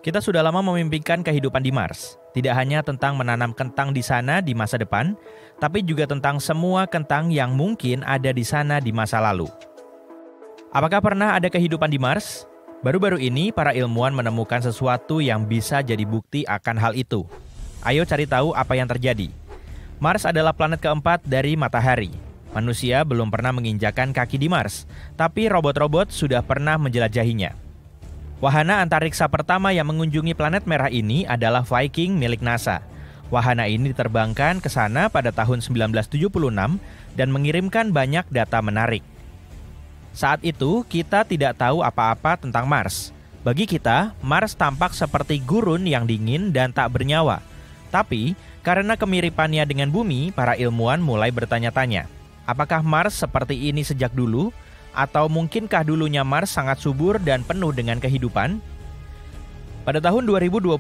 Kita sudah lama memimpikan kehidupan di Mars. Tidak hanya tentang menanam kentang di sana di masa depan, tapi juga tentang semua kentang yang mungkin ada di sana di masa lalu. Apakah pernah ada kehidupan di Mars? Baru-baru ini, para ilmuwan menemukan sesuatu yang bisa jadi bukti akan hal itu. Ayo cari tahu apa yang terjadi. Mars adalah planet keempat dari Matahari. Manusia belum pernah menginjakan kaki di Mars, tapi robot-robot sudah pernah menjelajahinya. Wahana antariksa pertama yang mengunjungi planet merah ini adalah Viking milik NASA. Wahana ini diterbangkan ke sana pada tahun 1976 dan mengirimkan banyak data menarik. Saat itu, kita tidak tahu apa-apa tentang Mars. Bagi kita, Mars tampak seperti gurun yang dingin dan tak bernyawa. Tapi, karena kemiripannya dengan bumi, para ilmuwan mulai bertanya-tanya, apakah Mars seperti ini sejak dulu? Atau mungkinkah dulunya Mars sangat subur dan penuh dengan kehidupan? Pada tahun 2022,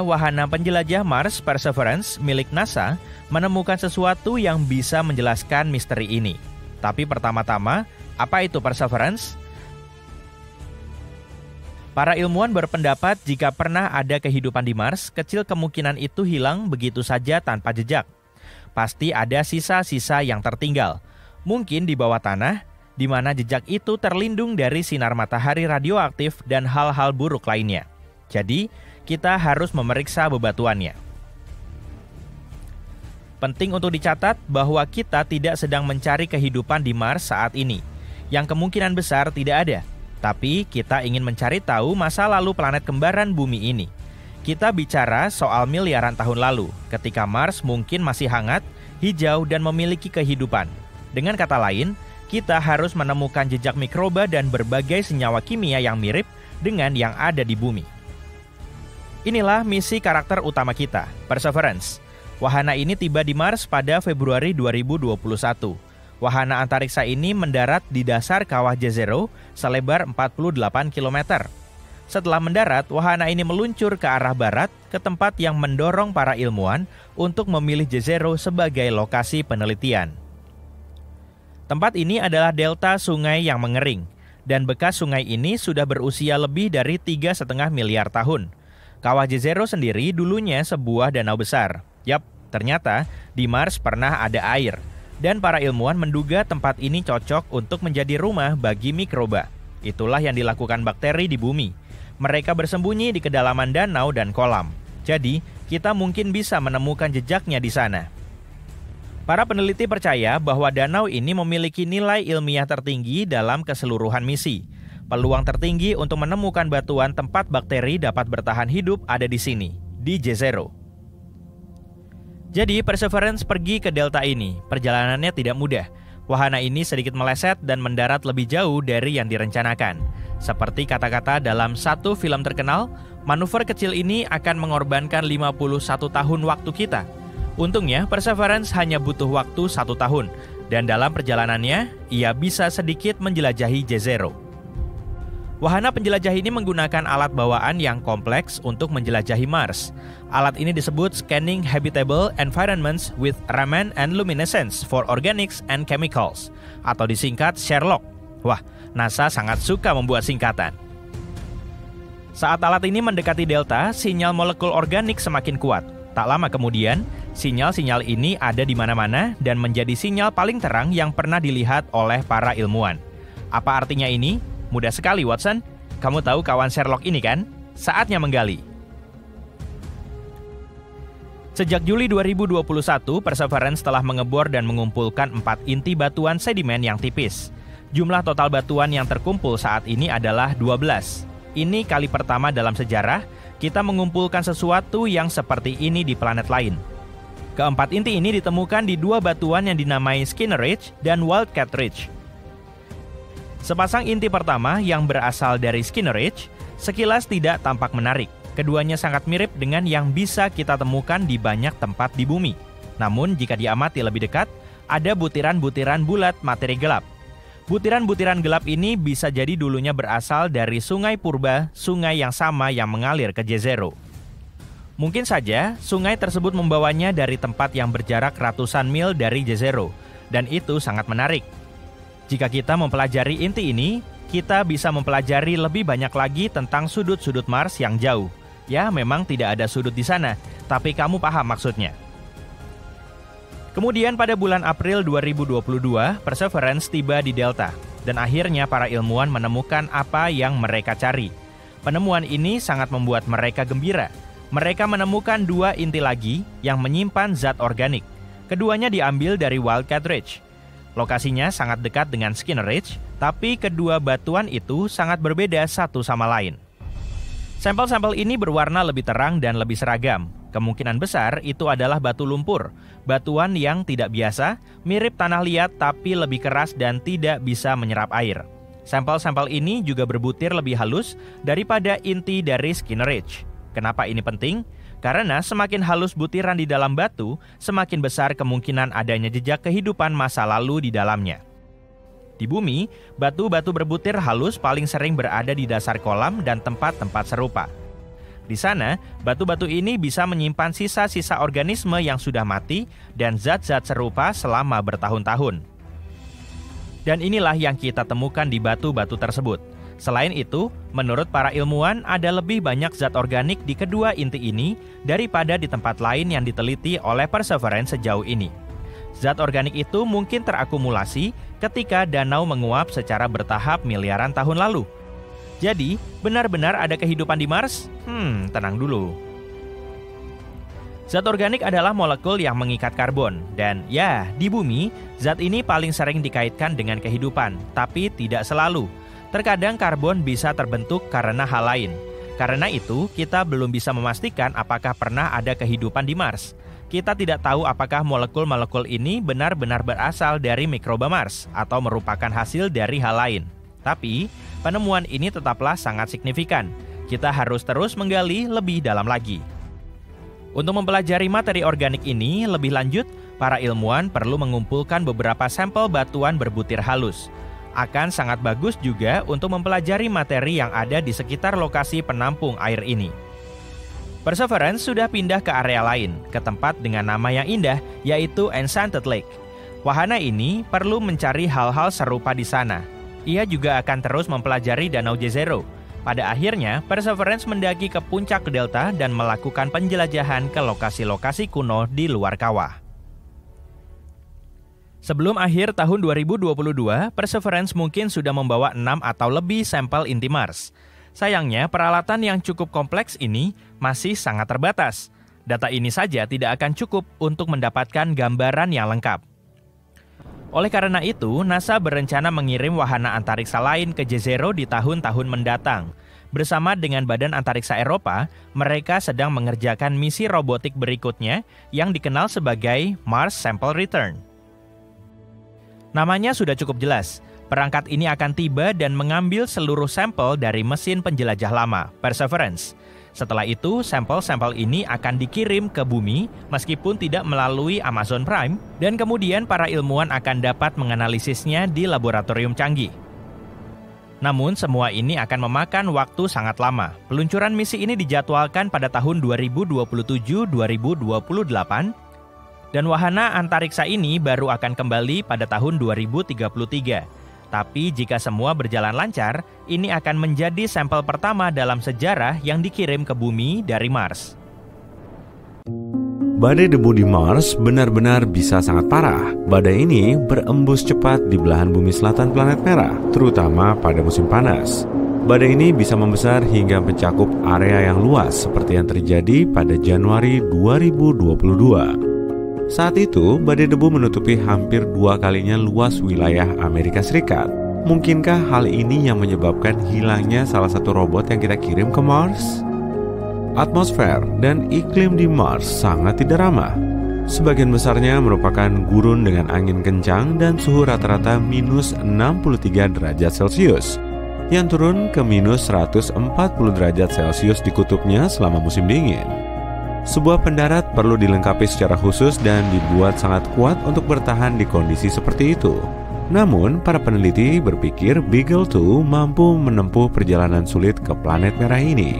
wahana penjelajah Mars Perseverance milik NASA menemukan sesuatu yang bisa menjelaskan misteri ini. Tapi pertama-tama, apa itu Perseverance? Para ilmuwan berpendapat jika pernah ada kehidupan di Mars, kecil kemungkinan itu hilang begitu saja tanpa jejak. Pasti ada sisa-sisa yang tertinggal. Mungkin di bawah tanah, di mana jejak itu terlindung dari sinar matahari radioaktif dan hal-hal buruk lainnya. Jadi, kita harus memeriksa bebatuannya. Penting untuk dicatat bahwa kita tidak sedang mencari kehidupan di Mars saat ini, yang kemungkinan besar tidak ada. Tapi, kita ingin mencari tahu masa lalu planet kembaran bumi ini. Kita bicara soal miliaran tahun lalu, ketika Mars mungkin masih hangat, hijau, dan memiliki kehidupan. Dengan kata lain, kita harus menemukan jejak mikroba dan berbagai senyawa kimia yang mirip dengan yang ada di bumi. Inilah misi karakter utama kita, Perseverance. Wahana ini tiba di Mars pada Februari 2021. Wahana antariksa ini mendarat di dasar kawah Jezero selebar 48 km. Setelah mendarat, wahana ini meluncur ke arah barat ke tempat yang mendorong para ilmuwan untuk memilih Jezero sebagai lokasi penelitian. Tempat ini adalah delta sungai yang mengering, dan bekas sungai ini sudah berusia lebih dari 3,5 miliar tahun. Kawah Jezero sendiri dulunya sebuah danau besar. Yap, ternyata di Mars pernah ada air, dan para ilmuwan menduga tempat ini cocok untuk menjadi rumah bagi mikroba. Itulah yang dilakukan bakteri di bumi. Mereka bersembunyi di kedalaman danau dan kolam. Jadi, kita mungkin bisa menemukan jejaknya di sana. Para peneliti percaya bahwa danau ini memiliki nilai ilmiah tertinggi dalam keseluruhan misi. Peluang tertinggi untuk menemukan batuan tempat bakteri dapat bertahan hidup ada di sini, di Jezero. Jadi, Perseverance pergi ke delta ini. Perjalanannya tidak mudah. Wahana ini sedikit meleset dan mendarat lebih jauh dari yang direncanakan. Seperti kata-kata dalam satu film terkenal, manuver kecil ini akan mengorbankan 51 tahun waktu kita. Untungnya, Perseverance hanya butuh waktu 1 tahun, dan dalam perjalanannya, ia bisa sedikit menjelajahi Jezero. Wahana penjelajah ini menggunakan alat bawaan yang kompleks untuk menjelajahi Mars. Alat ini disebut Scanning Habitable Environments with Raman and Luminescence for Organics and Chemicals, atau disingkat SHERLOC. Wah, NASA sangat suka membuat singkatan. Saat alat ini mendekati delta, sinyal molekul organik semakin kuat. Tak lama kemudian, sinyal-sinyal ini ada di mana-mana dan menjadi sinyal paling terang yang pernah dilihat oleh para ilmuwan. Apa artinya ini? Mudah sekali, Watson. Kamu tahu kawan Sherlock ini kan? Saatnya menggali. Sejak Juli 2021, Perseverance telah mengebor dan mengumpulkan 4 inti batuan sedimen yang tipis. Jumlah total batuan yang terkumpul saat ini adalah 12. Ini kali pertama dalam sejarah kita mengumpulkan sesuatu yang seperti ini di planet lain. Keempat inti ini ditemukan di 2 batuan yang dinamai Skinner Ridge dan Wildcat Ridge. Sepasang inti pertama yang berasal dari Skinner Ridge sekilas tidak tampak menarik. Keduanya sangat mirip dengan yang bisa kita temukan di banyak tempat di bumi. Namun jika diamati lebih dekat, ada butiran-butiran bulat materi gelap. Butiran-butiran gelap ini bisa jadi dulunya berasal dari sungai purba, sungai yang sama yang mengalir ke Jezero. Mungkin saja sungai tersebut membawanya dari tempat yang berjarak ratusan mil dari Jezero, dan itu sangat menarik. Jika kita mempelajari inti ini, kita bisa mempelajari lebih banyak lagi tentang sudut-sudut Mars yang jauh. Ya, memang tidak ada sudut di sana, tapi kamu paham maksudnya. Kemudian pada bulan April 2022, Perseverance tiba di Delta, dan akhirnya para ilmuwan menemukan apa yang mereka cari. Penemuan ini sangat membuat mereka gembira. Mereka menemukan 2 inti lagi yang menyimpan zat organik. Keduanya diambil dari Wildcat Ridge. Lokasinya sangat dekat dengan Skinner Ridge, tapi kedua batuan itu sangat berbeda satu sama lain. Sampel-sampel ini berwarna lebih terang dan lebih seragam. Kemungkinan besar itu adalah batu lumpur, batuan yang tidak biasa, mirip tanah liat tapi lebih keras dan tidak bisa menyerap air. Sampel-sampel ini juga berbutir lebih halus daripada inti dari Skinner Ridge. Kenapa ini penting? Karena semakin halus butiran di dalam batu, semakin besar kemungkinan adanya jejak kehidupan masa lalu di dalamnya. Di bumi, batu-batu berbutir halus paling sering berada di dasar kolam dan tempat-tempat serupa. Di sana, batu-batu ini bisa menyimpan sisa-sisa organisme yang sudah mati dan zat-zat serupa selama bertahun-tahun. Dan inilah yang kita temukan di batu-batu tersebut. Selain itu, menurut para ilmuwan ada lebih banyak zat organik di kedua inti ini daripada di tempat lain yang diteliti oleh Perseverance sejauh ini. Zat organik itu mungkin terakumulasi ketika danau menguap secara bertahap miliaran tahun lalu. Jadi, benar-benar ada kehidupan di Mars? Tenang dulu. Zat organik adalah molekul yang mengikat karbon. Dan ya, di bumi, zat ini paling sering dikaitkan dengan kehidupan, tapi tidak selalu. Terkadang karbon bisa terbentuk karena hal lain. Karena itu, kita belum bisa memastikan apakah pernah ada kehidupan di Mars. Kita tidak tahu apakah molekul-molekul ini benar-benar berasal dari mikroba Mars atau merupakan hasil dari hal lain. Tapi, penemuan ini tetaplah sangat signifikan. Kita harus terus menggali lebih dalam lagi. Untuk mempelajari materi organik ini lebih lanjut, para ilmuwan perlu mengumpulkan beberapa sampel batuan berbutir halus. Akan sangat bagus juga untuk mempelajari materi yang ada di sekitar lokasi penampung air ini. Perseverance sudah pindah ke area lain, ke tempat dengan nama yang indah, yaitu Enchanted Lake. Wahana ini perlu mencari hal-hal serupa di sana. Ia juga akan terus mempelajari Danau Jezero. Pada akhirnya, Perseverance mendaki ke puncak delta dan melakukan penjelajahan ke lokasi-lokasi kuno di luar kawah. Sebelum akhir tahun 2022, Perseverance mungkin sudah membawa 6 atau lebih sampel inti Mars. Sayangnya, peralatan yang cukup kompleks ini masih sangat terbatas. Data ini saja tidak akan cukup untuk mendapatkan gambaran yang lengkap. Oleh karena itu, NASA berencana mengirim wahana antariksa lain ke Jezero di tahun-tahun mendatang. Bersama dengan Badan Antariksa Eropa, mereka sedang mengerjakan misi robotik berikutnya yang dikenal sebagai Mars Sample Return. Namanya sudah cukup jelas. Perangkat ini akan tiba dan mengambil seluruh sampel dari mesin penjelajah lama, Perseverance. Setelah itu, sampel-sampel ini akan dikirim ke bumi meskipun tidak melalui Amazon Prime, dan kemudian para ilmuwan akan dapat menganalisisnya di laboratorium canggih. Namun, semua ini akan memakan waktu sangat lama. Peluncuran misi ini dijadwalkan pada tahun 2027-2028, dan wahana antariksa ini baru akan kembali pada tahun 2033. Tapi jika semua berjalan lancar, ini akan menjadi sampel pertama dalam sejarah yang dikirim ke bumi dari Mars. Badai debu di Mars benar-benar bisa sangat parah. Badai ini berembus cepat di belahan bumi selatan planet merah, terutama pada musim panas. Badai ini bisa membesar hingga mencakup area yang luas seperti yang terjadi pada Januari 2022. Saat itu, badai debu menutupi hampir 2 kalinya luas wilayah Amerika Serikat. Mungkinkah hal ini yang menyebabkan hilangnya salah satu robot yang kita kirim ke Mars? Atmosfer dan iklim di Mars sangat tidak ramah. Sebagian besarnya merupakan gurun dengan angin kencang dan suhu rata-rata minus 63 derajat Celcius, yang turun ke minus 140 derajat Celcius di kutubnya selama musim dingin. Sebuah pendarat perlu dilengkapi secara khusus dan dibuat sangat kuat untuk bertahan di kondisi seperti itu. Namun, para peneliti berpikir Beagle 2 mampu menempuh perjalanan sulit ke planet merah ini.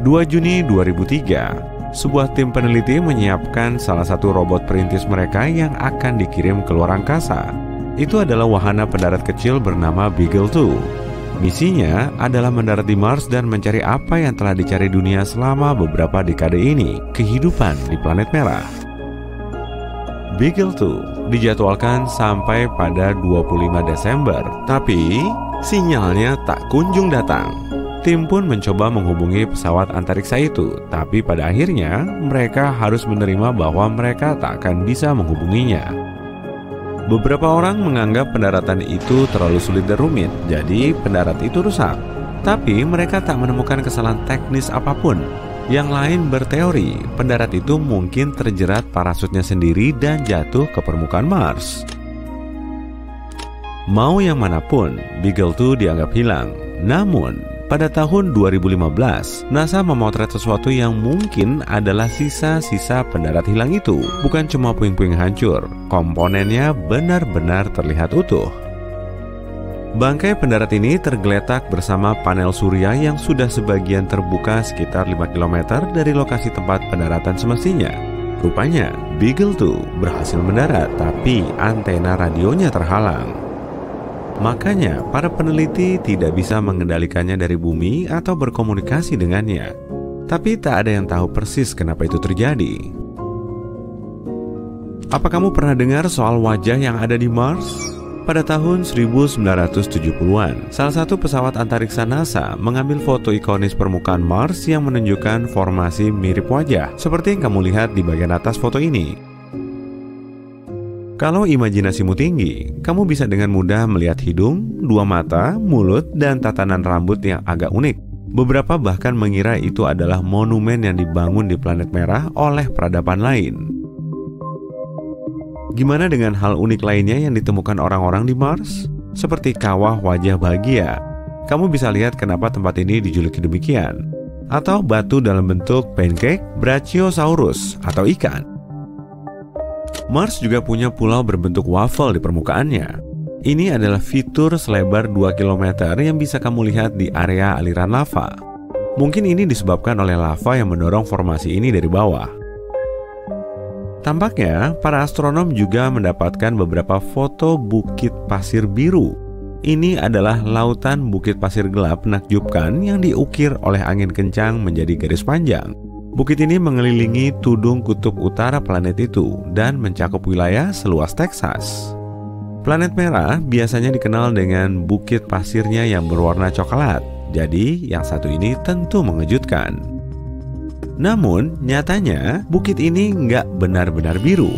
2 Juni 2003, sebuah tim peneliti menyiapkan salah satu robot perintis mereka yang akan dikirim ke luar angkasa. Itu adalah wahana pendarat kecil bernama Beagle 2. Misinya adalah mendarat di Mars dan mencari apa yang telah dicari dunia selama beberapa dekade ini, kehidupan di planet merah. Beagle 2 dijadwalkan sampai pada 25 Desember, tapi sinyalnya tak kunjung datang. Tim pun mencoba menghubungi pesawat antariksa itu, tapi pada akhirnya mereka harus menerima bahwa mereka tak akan bisa menghubunginya. Beberapa orang menganggap pendaratan itu terlalu sulit dan rumit, jadi pendarat itu rusak. Tapi mereka tak menemukan kesalahan teknis apapun. Yang lain berteori, pendarat itu mungkin terjerat parasutnya sendiri dan jatuh ke permukaan Mars. Mau yang manapun, Beagle 2 dianggap hilang. Namun, pada tahun 2015, NASA memotret sesuatu yang mungkin adalah sisa-sisa pendarat hilang itu. Bukan cuma puing-puing hancur, komponennya benar-benar terlihat utuh. Bangkai pendarat ini tergeletak bersama panel surya yang sudah sebagian terbuka sekitar 5 km dari lokasi tempat pendaratan semestinya. Rupanya, Beagle 2 berhasil mendarat, tapi antena radionya terhalang. Makanya, para peneliti tidak bisa mengendalikannya dari bumi atau berkomunikasi dengannya. Tapi tak ada yang tahu persis kenapa itu terjadi. Apa kamu pernah dengar soal wajah yang ada di Mars? Pada tahun 1970-an, salah satu pesawat antariksa NASA mengambil foto ikonis permukaan Mars yang menunjukkan formasi mirip wajah, seperti yang kamu lihat di bagian atas foto ini. Kalau imajinasimu tinggi, kamu bisa dengan mudah melihat hidung, dua mata, mulut, dan tatanan rambut yang agak unik. Beberapa bahkan mengira itu adalah monumen yang dibangun di planet merah oleh peradaban lain. Gimana dengan hal unik lainnya yang ditemukan orang-orang di Mars? Seperti kawah wajah bahagia. Kamu bisa lihat kenapa tempat ini dijuluki demikian. Atau batu dalam bentuk pancake, Brachiosaurus, atau ikan. Mars juga punya pulau berbentuk waffle di permukaannya. Ini adalah fitur selebar 2 km yang bisa kamu lihat di area aliran lava. Mungkin ini disebabkan oleh lava yang mendorong formasi ini dari bawah. Tampaknya, para astronom juga mendapatkan beberapa foto bukit pasir biru. Ini adalah lautan bukit pasir gelap menakjubkan yang diukir oleh angin kencang menjadi garis panjang. Bukit ini mengelilingi tudung kutub utara planet itu dan mencakup wilayah seluas Texas. Planet merah biasanya dikenal dengan bukit pasirnya yang berwarna coklat, jadi yang satu ini tentu mengejutkan. Namun, nyatanya bukit ini nggak benar-benar biru.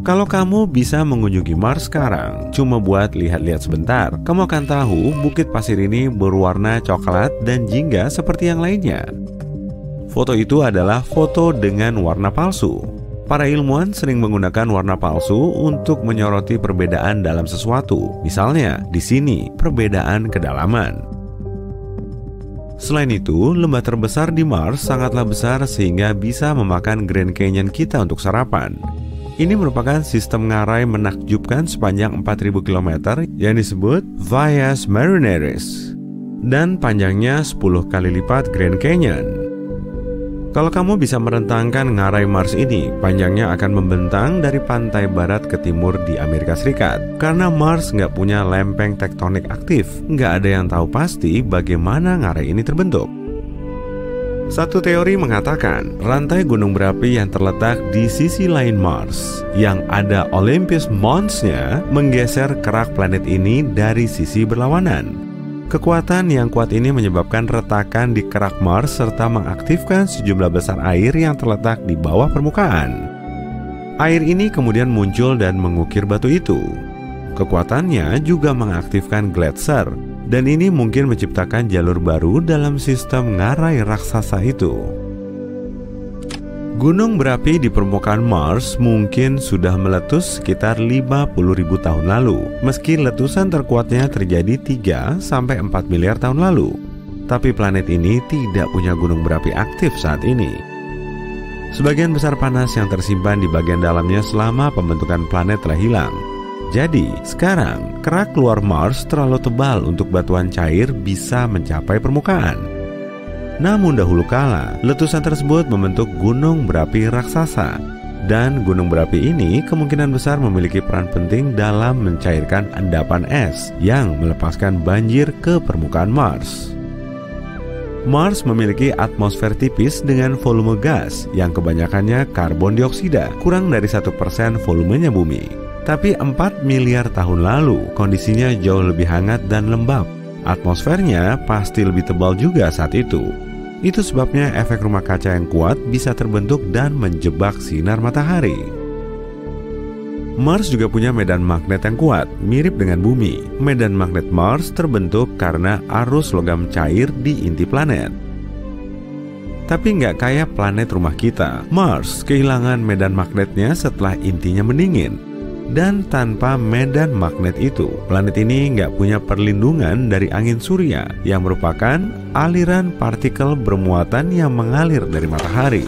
Kalau kamu bisa mengunjungi Mars sekarang, cuma buat lihat-lihat sebentar, kamu akan tahu bukit pasir ini berwarna coklat dan jingga seperti yang lainnya. Foto itu adalah foto dengan warna palsu. Para ilmuwan sering menggunakan warna palsu untuk menyoroti perbedaan dalam sesuatu. Misalnya, di sini perbedaan kedalaman. Selain itu, lembah terbesar di Mars sangatlah besar sehingga bisa memakan Grand Canyon kita untuk sarapan. Ini merupakan sistem ngarai menakjubkan sepanjang 4.000 km yang disebut Via Marineris dan panjangnya 10 kali lipat Grand Canyon. Kalau kamu bisa merentangkan ngarai Mars ini, panjangnya akan membentang dari pantai barat ke timur di Amerika Serikat. Karena Mars nggak punya lempeng tektonik aktif, nggak ada yang tahu pasti bagaimana ngarai ini terbentuk. Satu teori mengatakan, rantai gunung berapi yang terletak di sisi lain Mars, yang ada Olympus Mons-nya, menggeser kerak planet ini dari sisi berlawanan. Kekuatan yang kuat ini menyebabkan retakan di kerak Mars serta mengaktifkan sejumlah besar air yang terletak di bawah permukaan. Air ini kemudian muncul dan mengukir batu itu. Kekuatannya juga mengaktifkan gletser, dan ini mungkin menciptakan jalur baru dalam sistem ngarai raksasa itu. Gunung berapi di permukaan Mars mungkin sudah meletus sekitar 50.000 tahun lalu, meski letusan terkuatnya terjadi 3-4 miliar tahun lalu. Tapi planet ini tidak punya gunung berapi aktif saat ini. Sebagian besar panas yang tersimpan di bagian dalamnya selama pembentukan planet telah hilang. Jadi, sekarang kerak luar Mars terlalu tebal untuk batuan cair bisa mencapai permukaan. Namun dahulu kala, letusan tersebut membentuk gunung berapi raksasa. Dan gunung berapi ini kemungkinan besar memiliki peran penting dalam mencairkan endapan es yang melepaskan banjir ke permukaan Mars. Mars memiliki atmosfer tipis dengan volume gas yang kebanyakannya karbon dioksida, kurang dari 1% volumenya bumi. Tapi 4 miliar tahun lalu kondisinya jauh lebih hangat dan lembab. Atmosfernya pasti lebih tebal juga saat itu. Itu sebabnya efek rumah kaca yang kuat bisa terbentuk dan menjebak sinar matahari. Mars juga punya medan magnet yang kuat, mirip dengan bumi. Medan magnet Mars terbentuk karena arus logam cair di inti planet. Tapi nggak kayak planet rumah kita. Mars kehilangan medan magnetnya setelah intinya mendingin. Dan tanpa medan magnet itu, planet ini nggak punya perlindungan dari angin surya yang merupakan aliran partikel bermuatan yang mengalir dari matahari.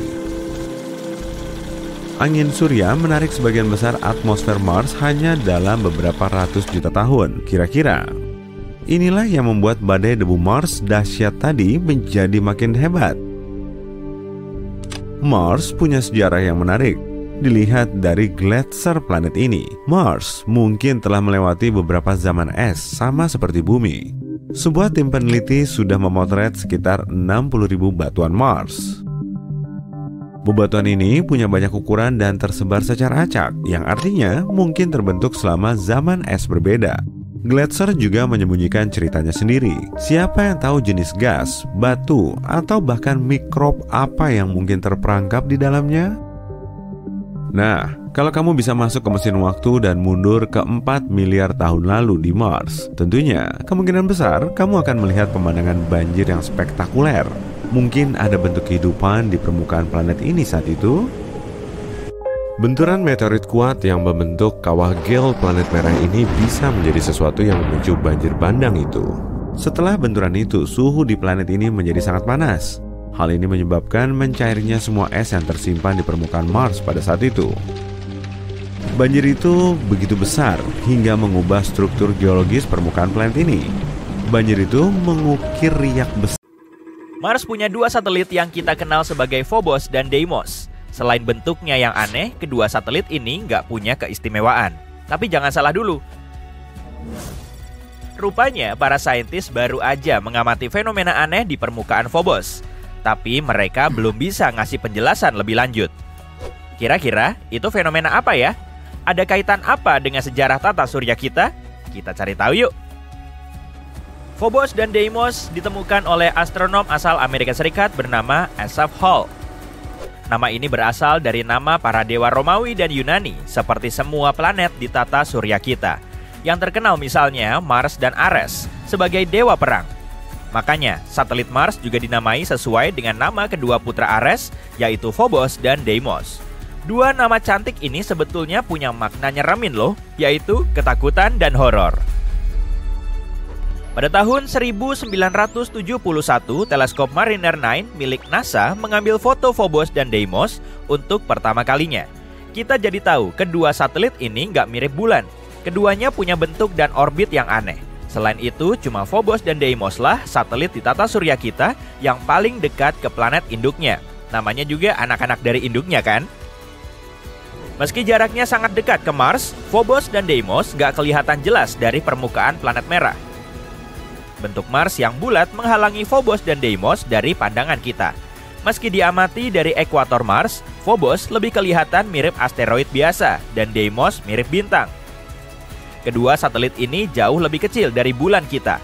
Angin surya menarik sebagian besar atmosfer Mars hanya dalam beberapa ratus juta tahun, kira-kira. Inilah yang membuat badai debu Mars dahsyat tadi menjadi makin hebat. Mars punya sejarah yang menarik. Dilihat dari gletser planet ini, Mars mungkin telah melewati beberapa zaman es sama seperti bumi. Sebuah tim peneliti sudah memotret sekitar 60.000 batuan Mars. Bebatuan ini punya banyak ukuran dan tersebar secara acak, yang artinya mungkin terbentuk selama zaman es berbeda. Gletser juga menyembunyikan ceritanya sendiri. Siapa yang tahu jenis gas, batu, atau bahkan mikrob apa yang mungkin terperangkap di dalamnya? Nah, kalau kamu bisa masuk ke mesin waktu dan mundur ke 4 miliar tahun lalu di Mars, tentunya kemungkinan besar kamu akan melihat pemandangan banjir yang spektakuler. Mungkin ada bentuk kehidupan di permukaan planet ini saat itu. Benturan meteorit kuat yang membentuk kawah gel planet merah ini bisa menjadi sesuatu yang memicu banjir bandang itu. Setelah benturan itu, suhu di planet ini menjadi sangat panas. Hal ini menyebabkan mencairnya semua es yang tersimpan di permukaan Mars pada saat itu. Banjir itu begitu besar hingga mengubah struktur geologis permukaan planet ini. Banjir itu mengukir riak besar. Mars punya 2 satelit yang kita kenal sebagai Phobos dan Deimos. Selain bentuknya yang aneh, kedua satelit ini nggak punya keistimewaan. Tapi jangan salah dulu. Rupanya para saintis baru aja mengamati fenomena aneh di permukaan Phobos. Tapi mereka belum bisa ngasih penjelasan lebih lanjut. Kira-kira itu fenomena apa ya? Ada kaitan apa dengan sejarah tata surya kita? Kita cari tahu yuk. Phobos dan Deimos ditemukan oleh astronom asal Amerika Serikat bernama Asaph Hall. Nama ini berasal dari nama para dewa Romawi dan Yunani, seperti semua planet di tata surya kita. Yang terkenal misalnya Mars dan Ares sebagai dewa perang. Makanya, satelit Mars juga dinamai sesuai dengan nama kedua putra Ares, yaitu Phobos dan Deimos. 2 nama cantik ini sebetulnya punya makna nyeremin loh, yaitu ketakutan dan horor. Pada tahun 1971, teleskop Mariner 9 milik NASA mengambil foto Phobos dan Deimos untuk pertama kalinya. Kita jadi tahu kedua satelit ini nggak mirip bulan. Keduanya punya bentuk dan orbit yang aneh. Selain itu, cuma Phobos dan Deimos lah satelit di tata surya kita yang paling dekat ke planet induknya. Namanya juga anak-anak dari induknya kan? Meski jaraknya sangat dekat ke Mars, Phobos dan Deimos gak kelihatan jelas dari permukaan planet merah. Bentuk Mars yang bulat menghalangi Phobos dan Deimos dari pandangan kita. Meski diamati dari ekuator Mars, Phobos lebih kelihatan mirip asteroid biasa dan Deimos mirip bintang. Kedua satelit ini jauh lebih kecil dari bulan kita.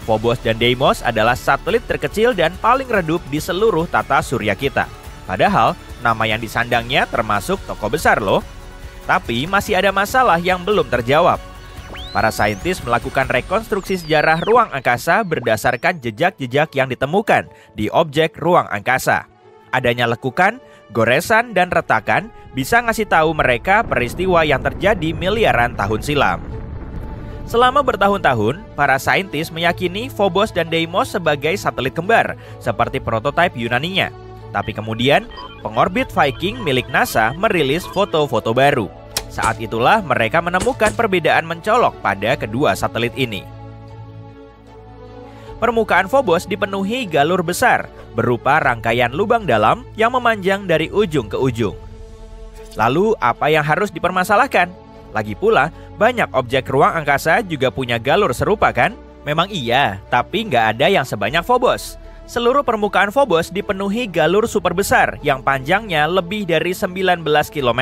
Phobos dan Deimos adalah satelit terkecil dan paling redup di seluruh tata surya kita. Padahal, nama yang disandangnya termasuk tokoh besar loh. Tapi masih ada masalah yang belum terjawab. Para saintis melakukan rekonstruksi sejarah ruang angkasa berdasarkan jejak-jejak yang ditemukan di objek ruang angkasa. Adanya lekukan, goresan, dan retakan bisa ngasih tahu mereka peristiwa yang terjadi miliaran tahun silam. Selama bertahun-tahun, para saintis meyakini Phobos dan Deimos sebagai satelit kembar, seperti prototipe Yunaninya. Tapi kemudian, pengorbit Viking milik NASA merilis foto-foto baru. Saat itulah mereka menemukan perbedaan mencolok pada kedua satelit ini. Permukaan Phobos dipenuhi galur besar, berupa rangkaian lubang dalam yang memanjang dari ujung ke ujung. Lalu, apa yang harus dipermasalahkan? Lagi pula, banyak objek ruang angkasa juga punya galur serupa kan? Memang iya, tapi nggak ada yang sebanyak Phobos. Seluruh permukaan Phobos dipenuhi galur super besar yang panjangnya lebih dari 19 km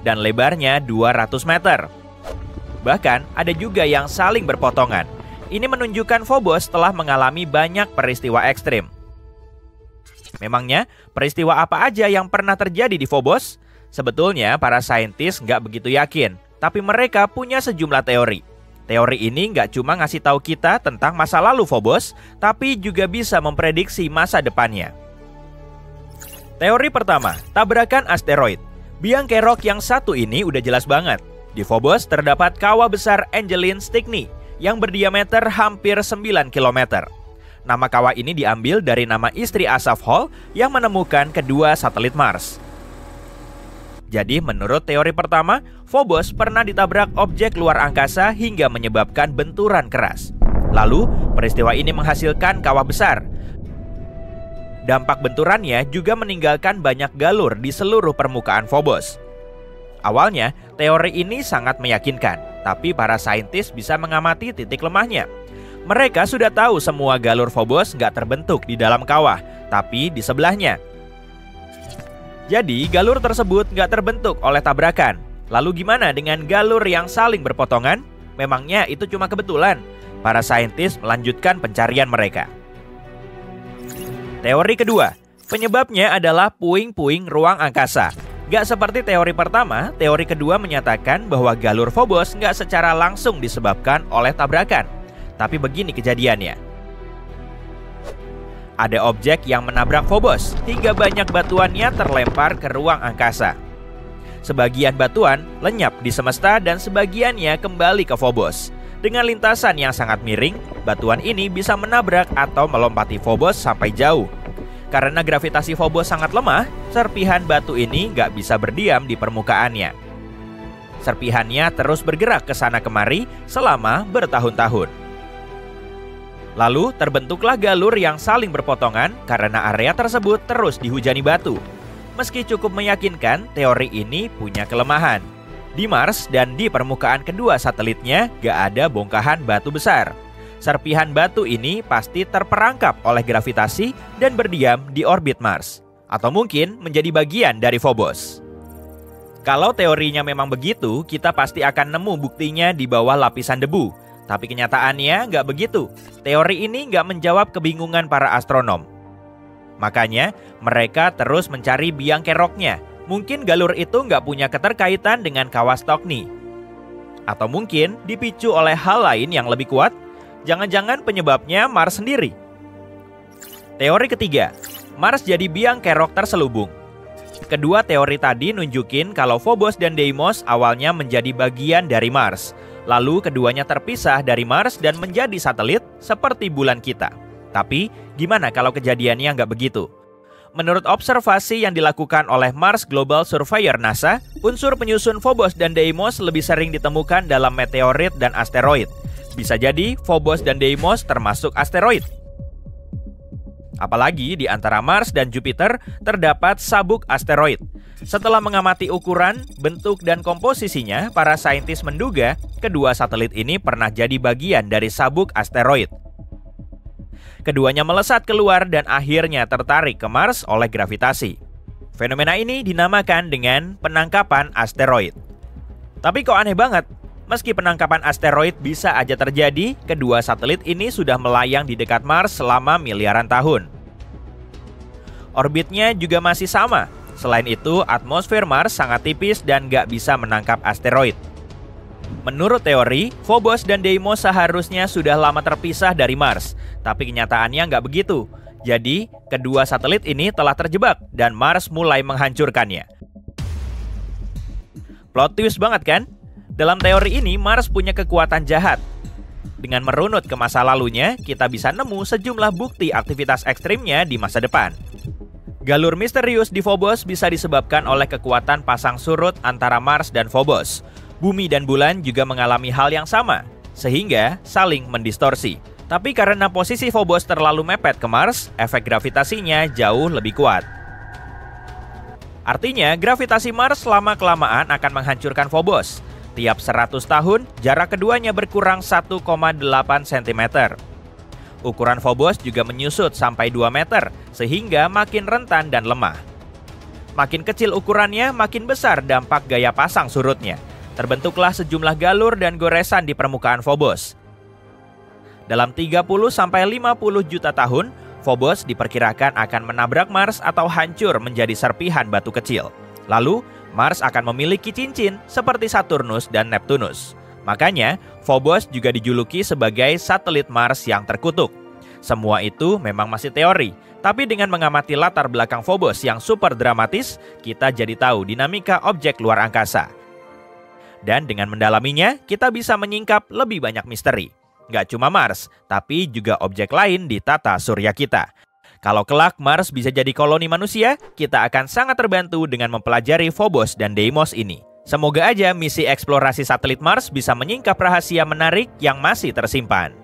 dan lebarnya 200 meter. Bahkan, ada juga yang saling berpotongan. Ini menunjukkan Phobos telah mengalami banyak peristiwa ekstrim. Memangnya, peristiwa apa aja yang pernah terjadi di Phobos? Sebetulnya, para saintis nggak begitu yakin, tapi mereka punya sejumlah teori. Teori ini nggak cuma ngasih tahu kita tentang masa lalu Phobos, tapi juga bisa memprediksi masa depannya. Teori pertama, tabrakan asteroid. Biang kerok yang satu ini udah jelas banget. Di Phobos terdapat kawah besar Angeline Stickney yang berdiameter hampir 9 km. Nama kawah ini diambil dari nama istri Asaph Hall yang menemukan kedua satelit Mars. Jadi menurut teori pertama, Phobos pernah ditabrak objek luar angkasa hingga menyebabkan benturan keras. Lalu, peristiwa ini menghasilkan kawah besar. Dampak benturannya juga meninggalkan banyak galur di seluruh permukaan Phobos. Awalnya, teori ini sangat meyakinkan, tapi para saintis bisa mengamati titik lemahnya. Mereka sudah tahu semua galur Phobos nggak terbentuk di dalam kawah, tapi di sebelahnya. Jadi, galur tersebut nggak terbentuk oleh tabrakan. Lalu gimana dengan galur yang saling berpotongan? Memangnya itu cuma kebetulan? Para saintis melanjutkan pencarian mereka. Teori kedua, penyebabnya adalah puing-puing ruang angkasa. Nggak seperti teori pertama, teori kedua menyatakan bahwa galur Phobos nggak secara langsung disebabkan oleh tabrakan. Tapi begini kejadiannya. Ada objek yang menabrak Phobos, hingga banyak batuannya terlempar ke ruang angkasa. Sebagian batuan lenyap di semesta dan sebagiannya kembali ke Phobos. Dengan lintasan yang sangat miring, batuan ini bisa menabrak atau melompati Phobos sampai jauh. Karena gravitasi Phobos sangat lemah, serpihan batu ini nggak bisa berdiam di permukaannya. Serpihannya terus bergerak ke sana kemari selama bertahun-tahun. Lalu terbentuklah galur yang saling berpotongan karena area tersebut terus dihujani batu. Meski cukup meyakinkan, teori ini punya kelemahan. Di Mars dan di permukaan kedua satelitnya gak ada bongkahan batu besar. Serpihan batu ini pasti terperangkap oleh gravitasi dan berdiam di orbit Mars. Atau mungkin menjadi bagian dari Phobos. Kalau teorinya memang begitu, kita pasti akan nemu buktinya di bawah lapisan debu. Tapi kenyataannya nggak begitu. Teori ini nggak menjawab kebingungan para astronom. Makanya mereka terus mencari biang keroknya. Mungkin galur itu nggak punya keterkaitan dengan kawah Stokny. Atau mungkin dipicu oleh hal lain yang lebih kuat. Jangan-jangan penyebabnya Mars sendiri. Teori ketiga, Mars jadi biang kerok terselubung. Kedua teori tadi nunjukin kalau Phobos dan Deimos awalnya menjadi bagian dari Mars. Lalu keduanya terpisah dari Mars dan menjadi satelit seperti bulan kita. Tapi gimana kalau kejadiannya nggak begitu? Menurut observasi yang dilakukan oleh Mars Global Surveyor NASA, unsur penyusun Phobos dan Deimos lebih sering ditemukan dalam meteorit dan asteroid. Bisa jadi Phobos dan Deimos termasuk asteroid. Apalagi di antara Mars dan Jupiter terdapat sabuk asteroid. Setelah mengamati ukuran, bentuk, dan komposisinya, para saintis menduga kedua satelit ini pernah jadi bagian dari sabuk asteroid. Keduanya melesat keluar dan akhirnya tertarik ke Mars oleh gravitasi. Fenomena ini dinamakan dengan penangkapan asteroid. Tapi kok aneh banget? Meski penangkapan asteroid bisa aja terjadi, kedua satelit ini sudah melayang di dekat Mars selama miliaran tahun. Orbitnya juga masih sama. Selain itu, atmosfer Mars sangat tipis dan gak bisa menangkap asteroid. Menurut teori, Phobos dan Deimos seharusnya sudah lama terpisah dari Mars. Tapi kenyataannya nggak begitu. Jadi, kedua satelit ini telah terjebak dan Mars mulai menghancurkannya. Plot twist banget kan? Dalam teori ini, Mars punya kekuatan jahat. Dengan merunut ke masa lalunya, kita bisa nemu sejumlah bukti aktivitas ekstrimnya di masa depan. Galur misterius di Phobos bisa disebabkan oleh kekuatan pasang surut antara Mars dan Phobos. Bumi dan bulan juga mengalami hal yang sama, sehingga saling mendistorsi. Tapi karena posisi Phobos terlalu mepet ke Mars, efek gravitasinya jauh lebih kuat. Artinya, gravitasi Mars lama-kelamaan akan menghancurkan Phobos. Tiap 100 tahun, jarak keduanya berkurang 1,8 cm. Ukuran Phobos juga menyusut sampai 2 meter, sehingga makin rentan dan lemah. Makin kecil ukurannya, makin besar dampak gaya pasang surutnya. Terbentuklah sejumlah galur dan goresan di permukaan Phobos. Dalam 30-50 juta tahun, Phobos diperkirakan akan menabrak Mars atau hancur menjadi serpihan batu kecil. Lalu, Mars akan memiliki cincin seperti Saturnus dan Neptunus. Makanya, Phobos juga dijuluki sebagai satelit Mars yang terkutuk. Semua itu memang masih teori, tapi dengan mengamati latar belakang Phobos yang super dramatis, kita jadi tahu dinamika objek luar angkasa. Dan dengan mendalaminya, kita bisa menyingkap lebih banyak misteri. Nggak cuma Mars, tapi juga objek lain di tata surya kita. Kalau kelak Mars bisa jadi koloni manusia, kita akan sangat terbantu dengan mempelajari Phobos dan Deimos ini. Semoga aja misi eksplorasi satelit Mars bisa menyingkap rahasia menarik yang masih tersimpan.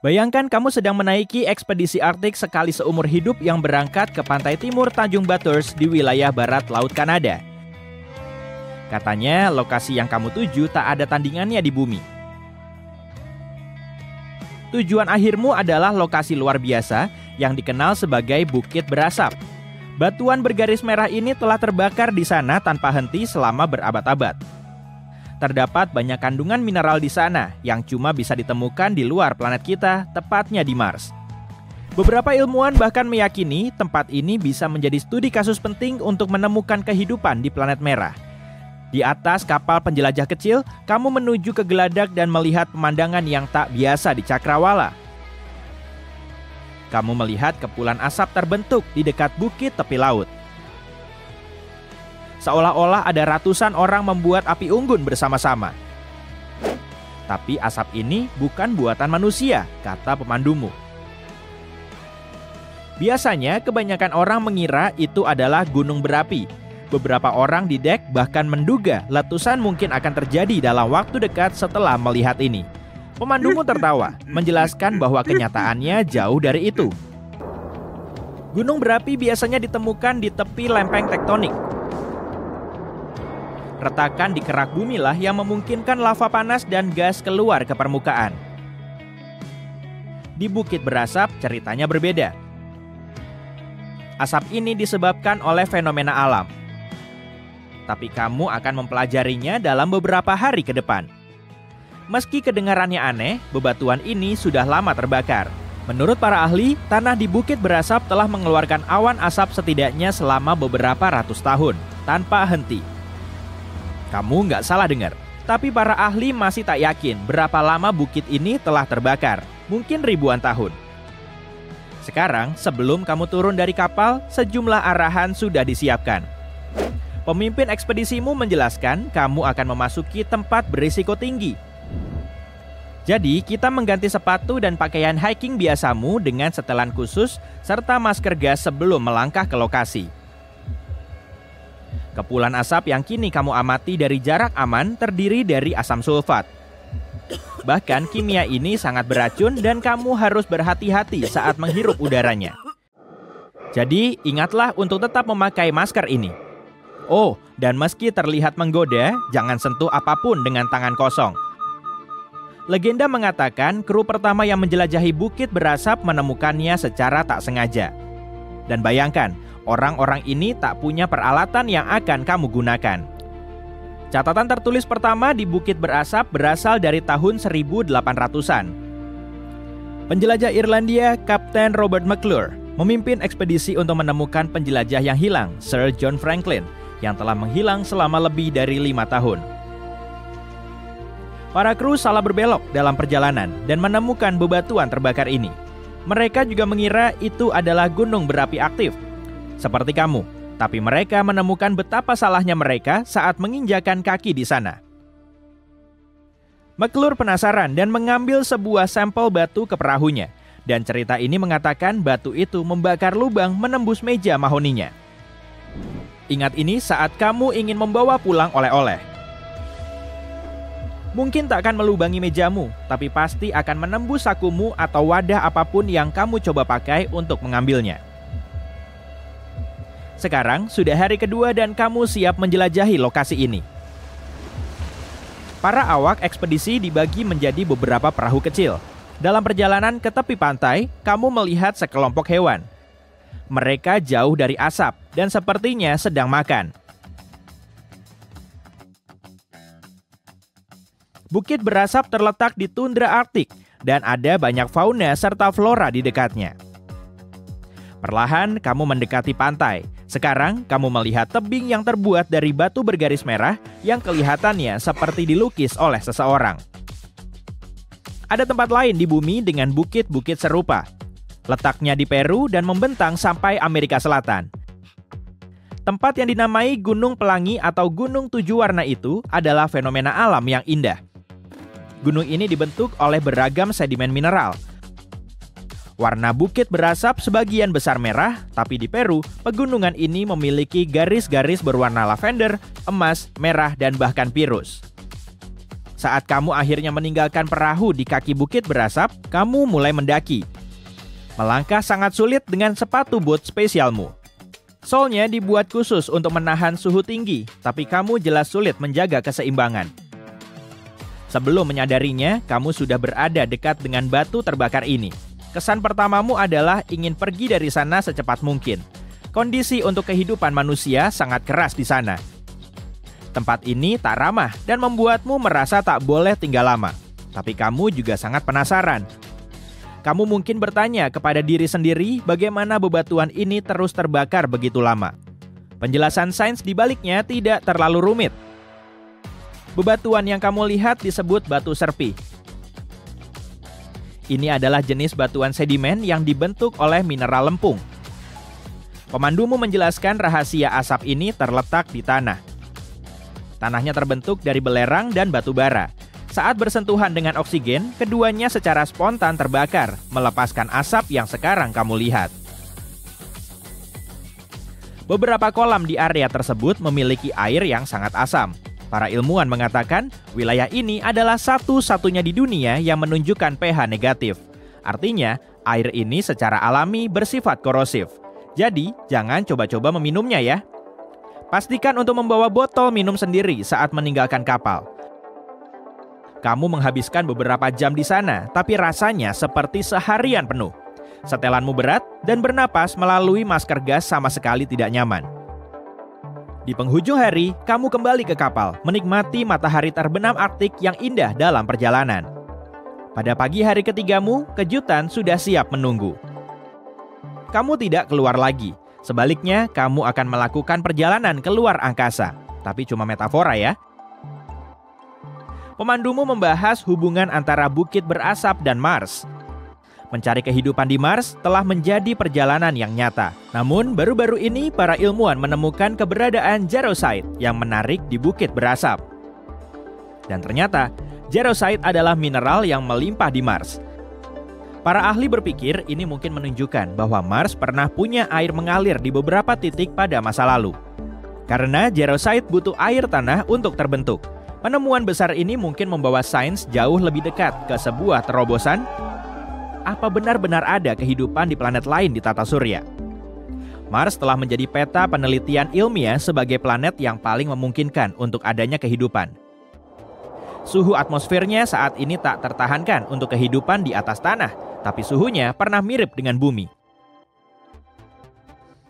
Bayangkan kamu sedang menaiki ekspedisi Arktik sekali seumur hidup yang berangkat ke pantai timur Tanjung Bathurst di wilayah barat Laut Kanada. Katanya lokasi yang kamu tuju tak ada tandingannya di bumi. Tujuan akhirmu adalah lokasi luar biasa yang dikenal sebagai Bukit Berasap. Batuan bergaris merah ini telah terbakar di sana tanpa henti selama berabad-abad. Terdapat banyak kandungan mineral di sana yang cuma bisa ditemukan di luar planet kita, tepatnya di Mars. Beberapa ilmuwan bahkan meyakini tempat ini bisa menjadi studi kasus penting untuk menemukan kehidupan di planet merah. Di atas kapal penjelajah kecil, kamu menuju ke geladak dan melihat pemandangan yang tak biasa di Cakrawala. Kamu melihat kepulan asap terbentuk di dekat bukit tepi laut. Seolah-olah ada ratusan orang membuat api unggun bersama-sama. Tapi asap ini bukan buatan manusia, kata pemandumu. Biasanya kebanyakan orang mengira itu adalah gunung berapi. Beberapa orang di dek bahkan menduga letusan mungkin akan terjadi dalam waktu dekat setelah melihat ini. Pemandumu tertawa, menjelaskan bahwa kenyataannya jauh dari itu. Gunung berapi biasanya ditemukan di tepi lempeng tektonik. Retakan di kerak bumi lah yang memungkinkan lava panas dan gas keluar ke permukaan. Di Bukit Berasap ceritanya berbeda. Asap ini disebabkan oleh fenomena alam. Tapi kamu akan mempelajarinya dalam beberapa hari ke depan. Meski kedengarannya aneh, bebatuan ini sudah lama terbakar. Menurut para ahli, tanah di Bukit Berasap telah mengeluarkan awan asap setidaknya selama beberapa ratus tahun, tanpa henti. Kamu nggak salah dengar, tapi para ahli masih tak yakin berapa lama bukit ini telah terbakar, mungkin ribuan tahun. Sekarang, sebelum kamu turun dari kapal, sejumlah arahan sudah disiapkan. Pemimpin ekspedisimu menjelaskan kamu akan memasuki tempat berisiko tinggi. Jadi, kita mengganti sepatu dan pakaian hiking biasamu dengan setelan khusus serta masker gas sebelum melangkah ke lokasi. Kepulan asap yang kini kamu amati dari jarak aman terdiri dari asam sulfat. Bahkan kimia ini sangat beracun dan kamu harus berhati-hati saat menghirup udaranya. Jadi, ingatlah untuk tetap memakai masker ini. Oh, dan meski terlihat menggoda, jangan sentuh apapun dengan tangan kosong. Legenda mengatakan kru pertama yang menjelajahi Bukit Berasap menemukannya secara tak sengaja. Dan bayangkan, orang-orang ini tak punya peralatan yang akan kamu gunakan. Catatan tertulis pertama di Bukit Berasap berasal dari tahun 1800-an. Penjelajah Irlandia, Kapten Robert McClure, memimpin ekspedisi untuk menemukan penjelajah yang hilang, Sir John Franklin, yang telah menghilang selama lebih dari 5 tahun. Para kru salah berbelok dalam perjalanan dan menemukan bebatuan terbakar ini. Mereka juga mengira itu adalah gunung berapi aktif, seperti kamu. Tapi mereka menemukan betapa salahnya mereka saat menginjakan kaki di sana. McClure penasaran dan mengambil sebuah sampel batu ke perahunya. Dan cerita ini mengatakan batu itu membakar lubang menembus meja mahoninya. Ingat ini saat kamu ingin membawa pulang oleh-oleh. Mungkin tak akan melubangi mejamu, tapi pasti akan menembus sakumu atau wadah apapun yang kamu coba pakai untuk mengambilnya. Sekarang sudah hari kedua dan kamu siap menjelajahi lokasi ini. Para awak ekspedisi dibagi menjadi beberapa perahu kecil. Dalam perjalanan ke tepi pantai, kamu melihat sekelompok hewan. Mereka jauh dari asap dan sepertinya sedang makan. Bukit berasap terletak di tundra Arktik dan ada banyak fauna serta flora di dekatnya. Perlahan kamu mendekati pantai. Sekarang kamu melihat tebing yang terbuat dari batu bergaris merah yang kelihatannya seperti dilukis oleh seseorang. Ada tempat lain di bumi dengan bukit-bukit serupa. Letaknya di Peru dan membentang sampai Amerika Selatan. Tempat yang dinamai Gunung Pelangi atau Gunung Tujuh Warna itu adalah fenomena alam yang indah. Gunung ini dibentuk oleh beragam sedimen mineral. Warna bukit berasap sebagian besar merah, tapi di Peru, pegunungan ini memiliki garis-garis berwarna lavender, emas, merah, dan bahkan pirus. Saat kamu akhirnya meninggalkan perahu di kaki bukit berasap, kamu mulai mendaki. Melangkah sangat sulit dengan sepatu boot spesialmu. Solnya dibuat khusus untuk menahan suhu tinggi, tapi kamu jelas sulit menjaga keseimbangan. Sebelum menyadarinya, kamu sudah berada dekat dengan batu terbakar ini. Kesan pertamamu adalah ingin pergi dari sana secepat mungkin. Kondisi untuk kehidupan manusia sangat keras di sana. Tempat ini tak ramah dan membuatmu merasa tak boleh tinggal lama. Tapi kamu juga sangat penasaran. Kamu mungkin bertanya kepada diri sendiri bagaimana bebatuan ini terus terbakar begitu lama. Penjelasan sains di baliknya tidak terlalu rumit. Bebatuan yang kamu lihat disebut batu serpih. Ini adalah jenis batuan sedimen yang dibentuk oleh mineral lempung. Pemandumu menjelaskan rahasia asap ini terletak di tanah. Tanahnya terbentuk dari belerang dan batu bara. Saat bersentuhan dengan oksigen, keduanya secara spontan terbakar, melepaskan asap yang sekarang kamu lihat. Beberapa kolam di area tersebut memiliki air yang sangat asam. Para ilmuwan mengatakan wilayah ini adalah satu-satunya di dunia yang menunjukkan pH negatif. Artinya, air ini secara alami bersifat korosif. Jadi, jangan coba-coba meminumnya ya. Pastikan untuk membawa botol minum sendiri saat meninggalkan kapal. Kamu menghabiskan beberapa jam di sana, tapi rasanya seperti seharian penuh. Setelanmu berat dan bernapas melalui masker gas sama sekali tidak nyaman. Di penghujung hari, kamu kembali ke kapal, menikmati matahari terbenam Arktik yang indah dalam perjalanan. Pada pagi hari ketigamu, kejutan sudah siap menunggu. Kamu tidak keluar lagi. Sebaliknya, kamu akan melakukan perjalanan keluar angkasa. Tapi cuma metafora ya. Pemandumu membahas hubungan antara bukit berasap dan Mars. Mencari kehidupan di Mars telah menjadi perjalanan yang nyata. Namun, baru-baru ini para ilmuwan menemukan keberadaan jarosite yang menarik di bukit berasap. Dan ternyata, jarosite adalah mineral yang melimpah di Mars. Para ahli berpikir ini mungkin menunjukkan bahwa Mars pernah punya air mengalir di beberapa titik pada masa lalu. Karena jarosite butuh air tanah untuk terbentuk. Penemuan besar ini mungkin membawa sains jauh lebih dekat ke sebuah terobosan. Apa benar-benar ada kehidupan di planet lain di tata surya? Mars telah menjadi peta penelitian ilmiah sebagai planet yang paling memungkinkan untuk adanya kehidupan. Suhu atmosfernya saat ini tak tertahankan untuk kehidupan di atas tanah, tapi suhunya pernah mirip dengan bumi.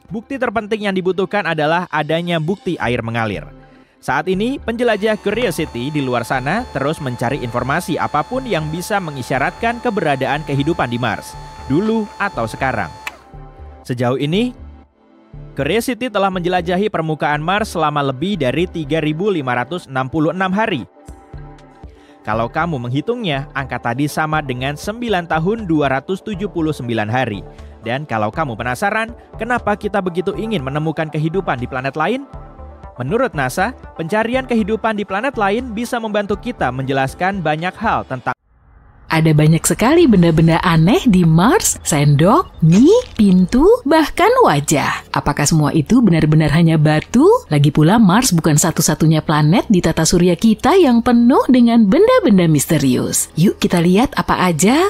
Bukti terpenting yang dibutuhkan adalah adanya bukti air mengalir. Saat ini, penjelajah Curiosity di luar sana terus mencari informasi apapun yang bisa mengisyaratkan keberadaan kehidupan di Mars, dulu atau sekarang. Sejauh ini, Curiosity telah menjelajahi permukaan Mars selama lebih dari 3.566 hari. Kalau kamu menghitungnya, angka tadi sama dengan 9 tahun 279 hari. Dan kalau kamu penasaran, kenapa kita begitu ingin menemukan kehidupan di planet lain? Menurut NASA, pencarian kehidupan di planet lain bisa membantu kita menjelaskan banyak hal tentang Ada banyak sekali benda-benda aneh di Mars, sendok, mie, pintu, bahkan wajah. Apakah semua itu benar-benar hanya batu? Lagi pula Mars bukan satu-satunya planet di tata surya kita yang penuh dengan benda-benda misterius. Yuk kita lihat apa aja.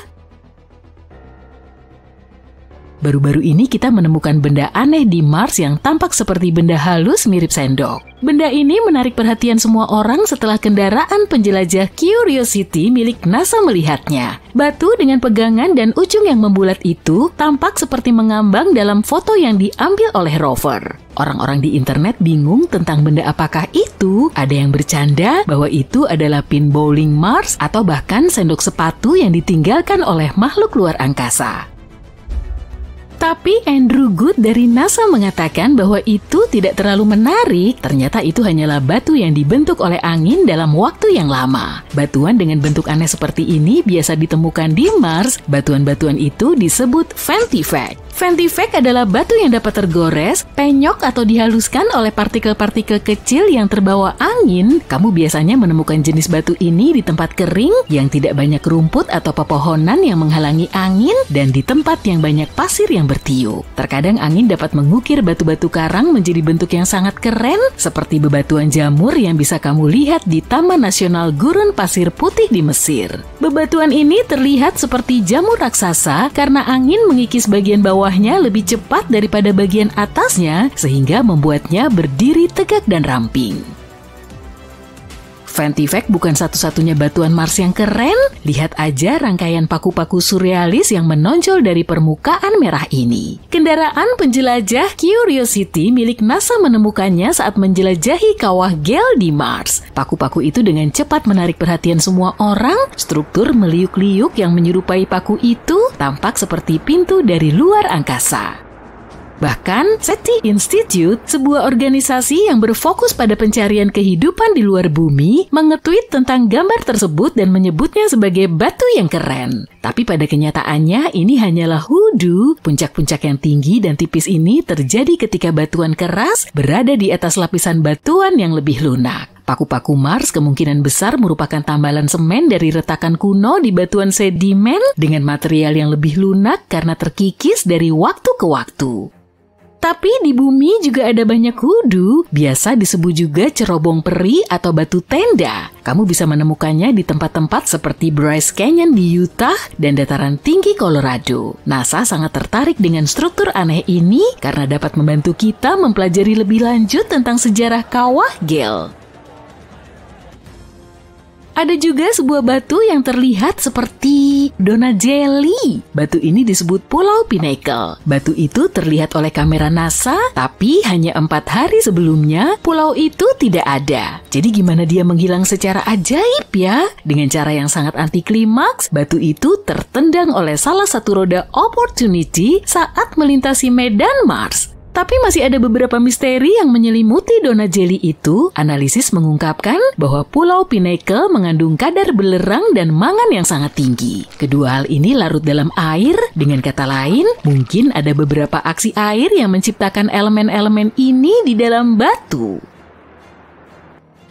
Baru-baru ini kita menemukan benda aneh di Mars yang tampak seperti benda halus mirip sendok. Benda ini menarik perhatian semua orang setelah kendaraan penjelajah Curiosity milik NASA melihatnya. Batu dengan pegangan dan ujung yang membulat itu tampak seperti mengambang dalam foto yang diambil oleh rover. Orang-orang di internet bingung tentang benda apakah itu. Ada yang bercanda bahwa itu adalah pin bowling Mars atau bahkan sendok sepatu yang ditinggalkan oleh makhluk luar angkasa. Tapi Andrew Good dari NASA mengatakan bahwa itu tidak terlalu menarik. Ternyata itu hanyalah batu yang dibentuk oleh angin dalam waktu yang lama. Batuan dengan bentuk aneh seperti ini biasa ditemukan di Mars. Batuan-batuan itu disebut Vantivac. Vantivac adalah batu yang dapat tergores, penyok atau dihaluskan oleh partikel-partikel kecil yang terbawa angin. Kamu biasanya menemukan jenis batu ini di tempat kering yang tidak banyak rumput atau pepohonan yang menghalangi angin dan di tempat yang banyak pasir yang bertiup. Terkadang angin dapat mengukir batu-batu karang menjadi bentuk yang sangat keren seperti bebatuan jamur yang bisa kamu lihat di Taman Nasional Gurun Pasir Putih di Mesir. Bebatuan ini terlihat seperti jamur raksasa karena angin mengikis bagian bawahnya lebih cepat daripada bagian atasnya sehingga membuatnya berdiri tegak dan ramping. Vantivac bukan satu-satunya batuan Mars yang keren. Lihat aja rangkaian paku-paku surrealis yang menonjol dari permukaan merah ini. Kendaraan penjelajah Curiosity milik NASA menemukannya saat menjelajahi kawah gel di Mars. Paku-paku itu dengan cepat menarik perhatian semua orang. Struktur meliuk-liuk yang menyerupai paku itu tampak seperti pintu dari luar angkasa. Bahkan, SETI Institute, sebuah organisasi yang berfokus pada pencarian kehidupan di luar bumi, mengetweet tentang gambar tersebut dan menyebutnya sebagai batu yang keren. Tapi pada kenyataannya, ini hanyalah hoodoo. Puncak-puncak yang tinggi dan tipis ini terjadi ketika batuan keras berada di atas lapisan batuan yang lebih lunak. Paku-paku Mars kemungkinan besar merupakan tambalan semen dari retakan kuno di batuan sedimen dengan material yang lebih lunak karena terkikis dari waktu ke waktu. Tapi di bumi juga ada banyak hoodoo, biasa disebut juga cerobong peri atau batu tenda. Kamu bisa menemukannya di tempat-tempat seperti Bryce Canyon di Utah dan dataran tinggi Colorado. NASA sangat tertarik dengan struktur aneh ini karena dapat membantu kita mempelajari lebih lanjut tentang sejarah kawah gel. Ada juga sebuah batu yang terlihat seperti donat jelly. Batu ini disebut Pulau Pinnacle. Batu itu terlihat oleh kamera NASA, tapi hanya 4 hari sebelumnya pulau itu tidak ada. Jadi gimana dia menghilang secara ajaib ya? Dengan cara yang sangat anti klimaks, batu itu tertendang oleh salah satu roda Opportunity saat melintasi medan Mars. Tapi masih ada beberapa misteri yang menyelimuti donat jelly itu. Analisis mengungkapkan bahwa Pulau Pinnacle mengandung kadar belerang dan mangan yang sangat tinggi. Kedua hal ini larut dalam air. Dengan kata lain, mungkin ada beberapa aksi air yang menciptakan elemen-elemen ini di dalam batu.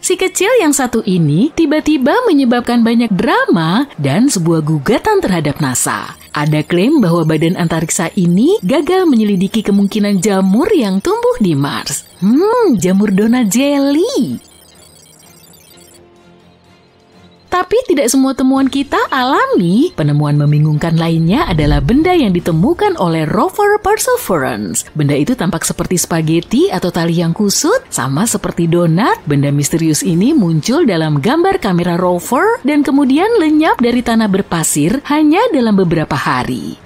Si kecil yang satu ini tiba-tiba menyebabkan banyak drama dan sebuah gugatan terhadap NASA. Ada klaim bahwa badan antariksa ini gagal menyelidiki kemungkinan jamur yang tumbuh di Mars. Jamur donat jelly. Tapi tidak semua temuan kita alami. Penemuan membingungkan lainnya adalah benda yang ditemukan oleh rover Perseverance. Benda itu tampak seperti spaghetti atau tali yang kusut, sama seperti donat. Benda misterius ini muncul dalam gambar kamera rover dan kemudian lenyap dari tanah berpasir hanya dalam beberapa hari.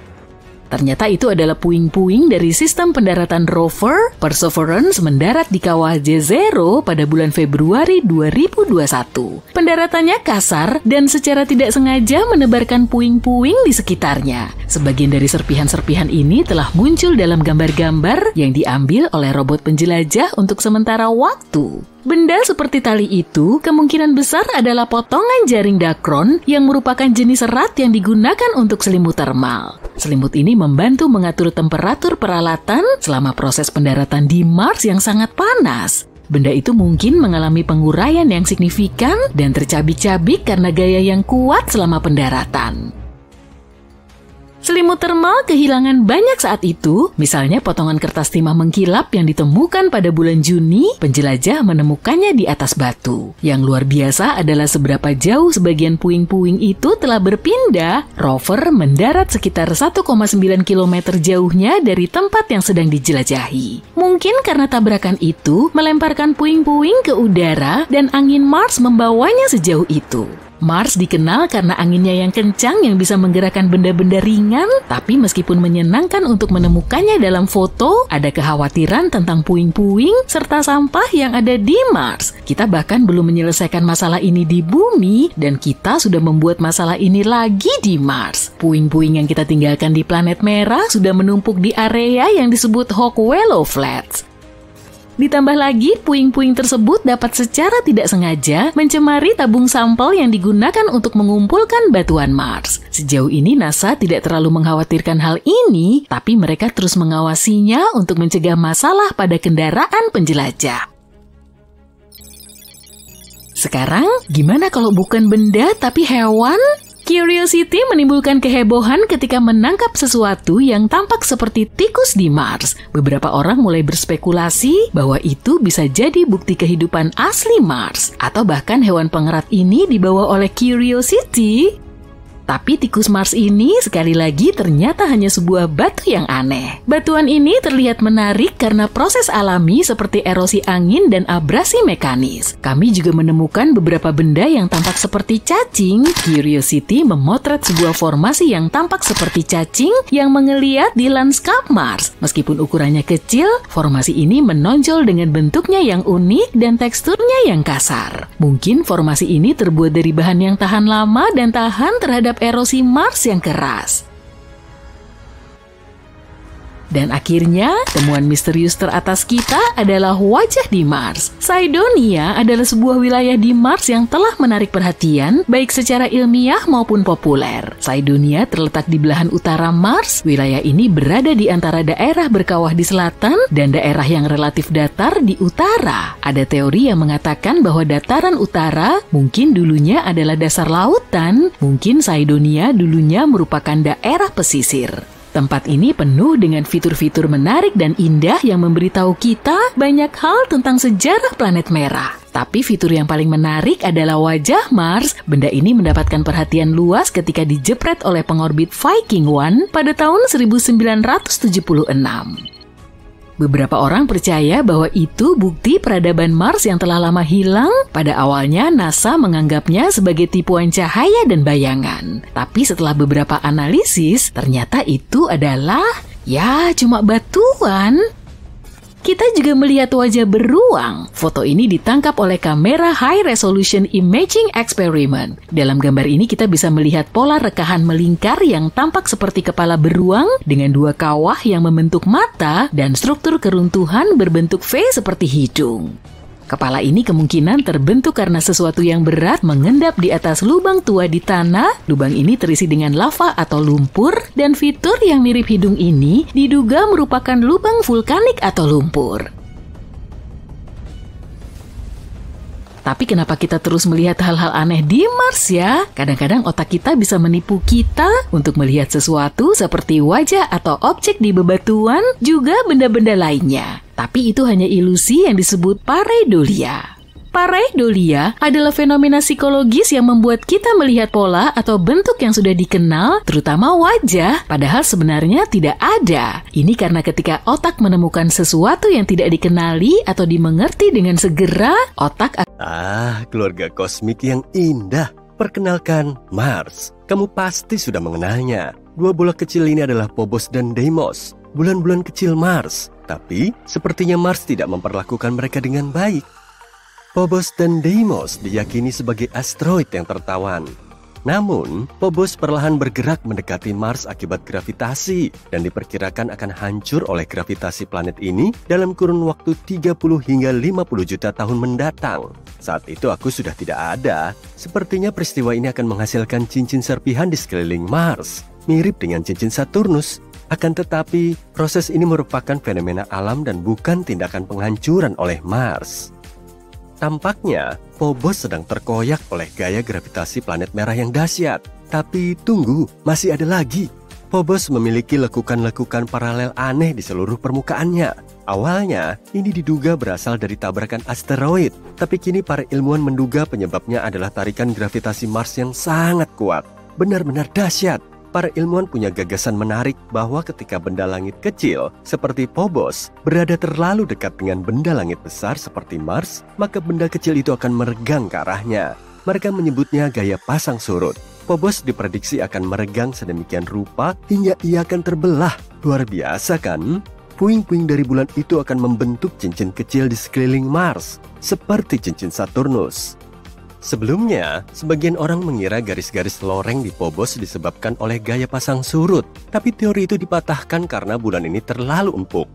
Ternyata itu adalah puing-puing dari sistem pendaratan rover. Perseverance mendarat di kawah Jezero pada bulan Februari 2021. Pendaratannya kasar dan secara tidak sengaja menebarkan puing-puing di sekitarnya. Sebagian dari serpihan-serpihan ini telah muncul dalam gambar-gambar yang diambil oleh robot penjelajah untuk sementara waktu. Benda seperti tali itu kemungkinan besar adalah potongan jaring dakron yang merupakan jenis serat yang digunakan untuk selimut termal. Selimut ini membantu mengatur temperatur peralatan selama proses pendaratan di Mars yang sangat panas. Benda itu mungkin mengalami penguraian yang signifikan dan tercabik-cabik karena gaya yang kuat selama pendaratan. Selimut termal kehilangan banyak saat itu, misalnya potongan kertas timah mengkilap yang ditemukan pada bulan Juni, penjelajah menemukannya di atas batu. Yang luar biasa adalah seberapa jauh sebagian puing-puing itu telah berpindah. Rover mendarat sekitar 1,9 km jauhnya dari tempat yang sedang dijelajahi. Mungkin karena tabrakan itu melemparkan puing-puing ke udara dan angin Mars membawanya sejauh itu. Mars dikenal karena anginnya yang kencang yang bisa menggerakkan benda-benda ringan, tapi meskipun menyenangkan untuk menemukannya dalam foto, ada kekhawatiran tentang puing-puing serta sampah yang ada di Mars. Kita bahkan belum menyelesaikan masalah ini di bumi, dan kita sudah membuat masalah ini lagi di Mars. Puing-puing yang kita tinggalkan di planet merah sudah menumpuk di area yang disebut Hawkwellow Flats. Ditambah lagi, puing-puing tersebut dapat secara tidak sengaja mencemari tabung sampel yang digunakan untuk mengumpulkan batuan Mars. Sejauh ini NASA tidak terlalu mengkhawatirkan hal ini, tapi mereka terus mengawasinya untuk mencegah masalah pada kendaraan penjelajah. Sekarang, gimana kalau bukan benda tapi hewan? Curiosity menimbulkan kehebohan ketika menangkap sesuatu yang tampak seperti tikus di Mars. Beberapa orang mulai berspekulasi bahwa itu bisa jadi bukti kehidupan asli Mars, atau bahkan hewan pengerat ini dibawa oleh Curiosity. Tapi tikus Mars ini sekali lagi ternyata hanya sebuah batu yang aneh. Batuan ini terlihat menarik karena proses alami seperti erosi angin dan abrasi mekanis. Kami juga menemukan beberapa benda yang tampak seperti cacing. Curiosity memotret sebuah formasi yang tampak seperti cacing yang mengeliat di lanskap Mars. Meskipun ukurannya kecil, formasi ini menonjol dengan bentuknya yang unik dan teksturnya yang kasar. Mungkin formasi ini terbuat dari bahan yang tahan lama dan tahan terhadap erosi Mars yang keras. Dan akhirnya, temuan misterius teratas kita adalah wajah di Mars. Cydonia adalah sebuah wilayah di Mars yang telah menarik perhatian, baik secara ilmiah maupun populer. Cydonia terletak di belahan utara Mars. Wilayah ini berada di antara daerah berkawah di selatan dan daerah yang relatif datar di utara. Ada teori yang mengatakan bahwa dataran utara mungkin dulunya adalah dasar lautan, mungkin Cydonia dulunya merupakan daerah pesisir. Tempat ini penuh dengan fitur-fitur menarik dan indah yang memberitahu kita banyak hal tentang sejarah planet merah. Tapi fitur yang paling menarik adalah wajah Mars. Benda ini mendapatkan perhatian luas ketika dijepret oleh pengorbit Viking 1 pada tahun 1976. Beberapa orang percaya bahwa itu bukti peradaban Mars yang telah lama hilang. Pada awalnya, NASA menganggapnya sebagai tipuan cahaya dan bayangan. Tapi setelah beberapa analisis, ternyata itu adalah, cuma batuan. Kita juga melihat wajah beruang. Foto ini ditangkap oleh kamera High Resolution Imaging Experiment. Dalam gambar ini kita bisa melihat pola rekahan melingkar yang tampak seperti kepala beruang dengan dua kawah yang membentuk mata dan struktur keruntuhan berbentuk V seperti hidung. Kepala ini kemungkinan terbentuk karena sesuatu yang berat mengendap di atas lubang tua di tanah. Lubang ini terisi dengan lava atau lumpur, dan fitur yang mirip hidung ini diduga merupakan lubang vulkanik atau lumpur. Tapi kenapa kita terus melihat hal-hal aneh di Mars ya? Kadang-kadang otak kita bisa menipu kita untuk melihat sesuatu seperti wajah atau objek di bebatuan, juga benda-benda lainnya. Tapi itu hanya ilusi yang disebut pareidolia. Pareidolia adalah fenomena psikologis yang membuat kita melihat pola atau bentuk yang sudah dikenal, terutama wajah, padahal sebenarnya tidak ada. Ini karena ketika otak menemukan sesuatu yang tidak dikenali atau dimengerti dengan segera, otak keluarga kosmik yang indah. Perkenalkan, Mars. Kamu pasti sudah mengenalnya. Dua bola kecil ini adalah Phobos dan Deimos, bulan-bulan kecil Mars. Tapi, sepertinya Mars tidak memperlakukan mereka dengan baik. Phobos dan Deimos diyakini sebagai asteroid yang tertawan. Namun, Phobos perlahan bergerak mendekati Mars akibat gravitasi dan diperkirakan akan hancur oleh gravitasi planet ini dalam kurun waktu 30 hingga 50 juta tahun mendatang. Saat itu aku sudah tidak ada. Sepertinya peristiwa ini akan menghasilkan cincin serpihan di sekeliling Mars, mirip dengan cincin Saturnus. Akan tetapi, proses ini merupakan fenomena alam dan bukan tindakan penghancuran oleh Mars. Tampaknya, Phobos sedang terkoyak oleh gaya gravitasi planet merah yang dahsyat. Tapi tunggu, masih ada lagi. Phobos memiliki lekukan-lekukan paralel aneh di seluruh permukaannya. Awalnya, ini diduga berasal dari tabrakan asteroid, tapi kini para ilmuwan menduga penyebabnya adalah tarikan gravitasi Mars yang sangat kuat. Benar-benar dahsyat. Para ilmuwan punya gagasan menarik bahwa ketika benda langit kecil seperti Phobos berada terlalu dekat dengan benda langit besar seperti Mars, maka benda kecil itu akan meregang ke arahnya. Mereka menyebutnya gaya pasang surut. Phobos diprediksi akan meregang sedemikian rupa hingga ia akan terbelah. Luar biasa kan? Puing-puing dari bulan itu akan membentuk cincin kecil di sekeliling Mars, seperti cincin Saturnus. Sebelumnya, sebagian orang mengira garis-garis loreng di Phobos disebabkan oleh gaya pasang surut, tapi teori itu dipatahkan karena bulan ini terlalu empuk.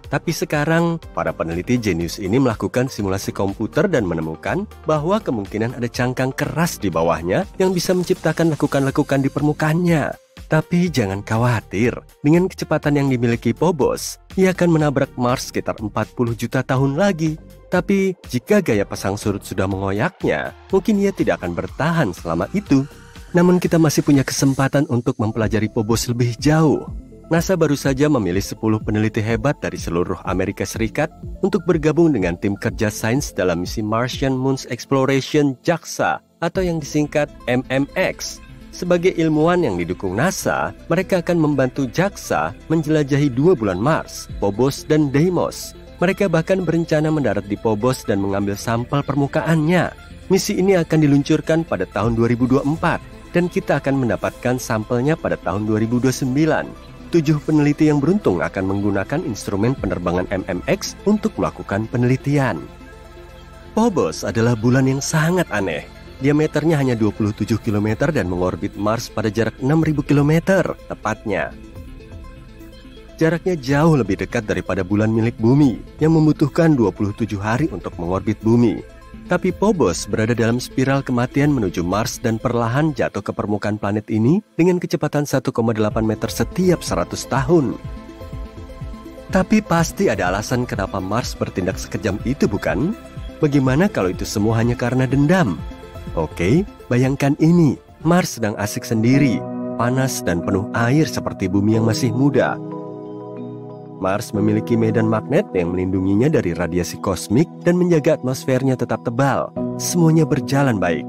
Tapi sekarang, para peneliti jenius ini melakukan simulasi komputer dan menemukan bahwa kemungkinan ada cangkang keras di bawahnya yang bisa menciptakan lekukan-lekukan di permukaannya. Tapi jangan khawatir, dengan kecepatan yang dimiliki Phobos, ia akan menabrak Mars sekitar 40 juta tahun lagi. Tapi jika gaya pasang surut sudah mengoyaknya, mungkin ia tidak akan bertahan selama itu. Namun kita masih punya kesempatan untuk mempelajari Phobos lebih jauh. NASA baru saja memilih 10 peneliti hebat dari seluruh Amerika Serikat untuk bergabung dengan tim kerja sains dalam misi Martian Moon Exploration JAXA atau yang disingkat MMX. Sebagai ilmuwan yang didukung NASA, mereka akan membantu JAXA menjelajahi 2 bulan Mars, Phobos dan Deimos. Mereka bahkan berencana mendarat di Phobos dan mengambil sampel permukaannya. Misi ini akan diluncurkan pada tahun 2024 dan kita akan mendapatkan sampelnya pada tahun 2029. 7 peneliti yang beruntung akan menggunakan instrumen penerbangan MMX untuk melakukan penelitian. Phobos adalah bulan yang sangat aneh. Diameternya hanya 27 km dan mengorbit Mars pada jarak 6.000 km tepatnya. Jaraknya jauh lebih dekat daripada bulan milik bumi yang membutuhkan 27 hari untuk mengorbit bumi. Tapi Phobos berada dalam spiral kematian menuju Mars dan perlahan jatuh ke permukaan planet ini dengan kecepatan 1,8 meter setiap 100 tahun. Tapi pasti ada alasan kenapa Mars bertindak sekejam itu, bukan? Bagaimana kalau itu semua hanya karena dendam? Oke, bayangkan ini. Mars sedang asik sendiri, panas dan penuh air seperti bumi yang masih muda. Mars memiliki medan magnet yang melindunginya dari radiasi kosmik dan menjaga atmosfernya tetap tebal. Semuanya berjalan baik.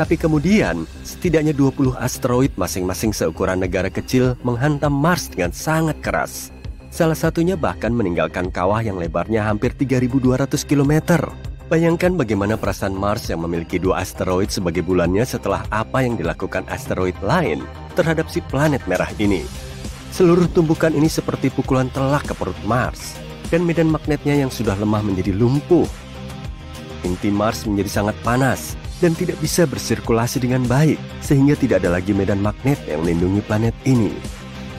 Tapi kemudian, setidaknya 20 asteroid masing-masing seukuran negara kecil menghantam Mars dengan sangat keras. Salah satunya bahkan meninggalkan kawah yang lebarnya hampir 3.200 km. Bayangkan bagaimana perasaan Mars yang memiliki 2 asteroid sebagai bulannya setelah apa yang dilakukan asteroid lain terhadap si planet merah ini. Seluruh tumbukan ini seperti pukulan telak ke perut Mars, dan medan magnetnya yang sudah lemah menjadi lumpuh. Inti Mars menjadi sangat panas dan tidak bisa bersirkulasi dengan baik, sehingga tidak ada lagi medan magnet yang melindungi planet ini.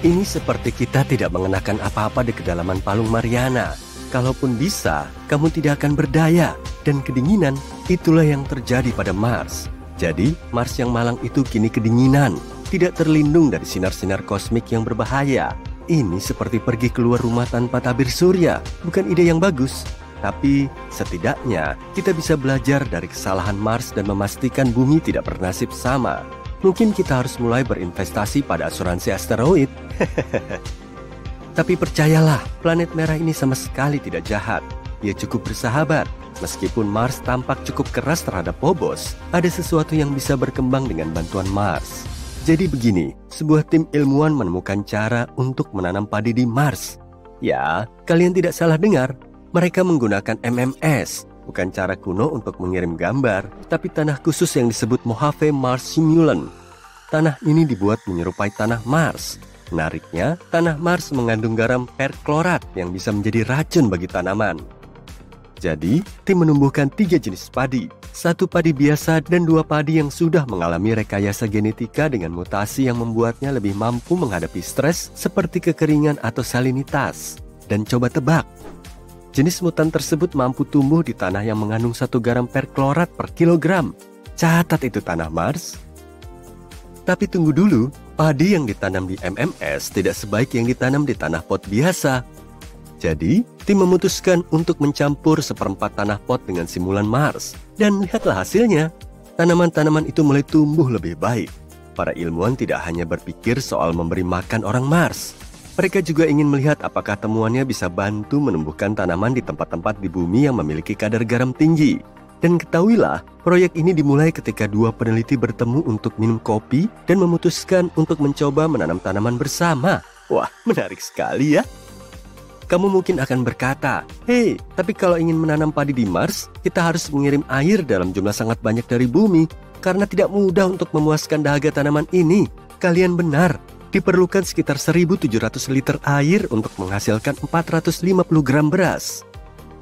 Ini seperti kita tidak mengenakan apa-apa di kedalaman palung Mariana. Kalaupun bisa, kamu tidak akan berdaya, dan kedinginan itulah yang terjadi pada Mars. Jadi, Mars yang malang itu kini kedinginan, tidak terlindung dari sinar-sinar kosmik yang berbahaya. Ini seperti pergi keluar rumah tanpa tabir surya. Bukan ide yang bagus, tapi setidaknya kita bisa belajar dari kesalahan Mars dan memastikan bumi tidak bernasib sama. Mungkin kita harus mulai berinvestasi pada asuransi asteroid. Tapi percayalah, planet merah ini sama sekali tidak jahat. Ia cukup bersahabat. Meskipun Mars tampak cukup keras terhadap Phobos, ada sesuatu yang bisa berkembang dengan bantuan Mars. Jadi begini, sebuah tim ilmuwan menemukan cara untuk menanam padi di Mars. Ya, kalian tidak salah dengar. Mereka menggunakan MMS, bukan cara kuno untuk mengirim gambar, tapi tanah khusus yang disebut Mojave Mars Simulant. Tanah ini dibuat menyerupai tanah Mars. Menariknya, tanah Mars mengandung garam perklorat yang bisa menjadi racun bagi tanaman. Jadi, tim menumbuhkan 3 jenis padi. 1 padi biasa dan 2 padi yang sudah mengalami rekayasa genetika dengan mutasi yang membuatnya lebih mampu menghadapi stres seperti kekeringan atau salinitas. Dan coba tebak, jenis mutan tersebut mampu tumbuh di tanah yang mengandung 1 garam perklorat per kilogram. Catat itu tanah Mars. Tapi tunggu dulu, padi yang ditanam di MMS tidak sebaik yang ditanam di tanah pot biasa. Jadi, tim memutuskan untuk mencampur 1/4 tanah pot dengan simulan Mars. Dan lihatlah hasilnya, tanaman-tanaman itu mulai tumbuh lebih baik. Para ilmuwan tidak hanya berpikir soal memberi makan orang Mars. Mereka juga ingin melihat apakah temuannya bisa bantu menumbuhkan tanaman di tempat-tempat di bumi yang memiliki kadar garam tinggi. Dan ketahuilah, proyek ini dimulai ketika dua peneliti bertemu untuk minum kopi dan memutuskan untuk mencoba menanam tanaman bersama. Wah, menarik sekali ya. Kamu mungkin akan berkata, "Hei, tapi kalau ingin menanam padi di Mars, kita harus mengirim air dalam jumlah sangat banyak dari bumi, karena tidak mudah untuk memuaskan dahaga tanaman ini." Kalian benar, diperlukan sekitar 1.700 liter air untuk menghasilkan 450 gram beras.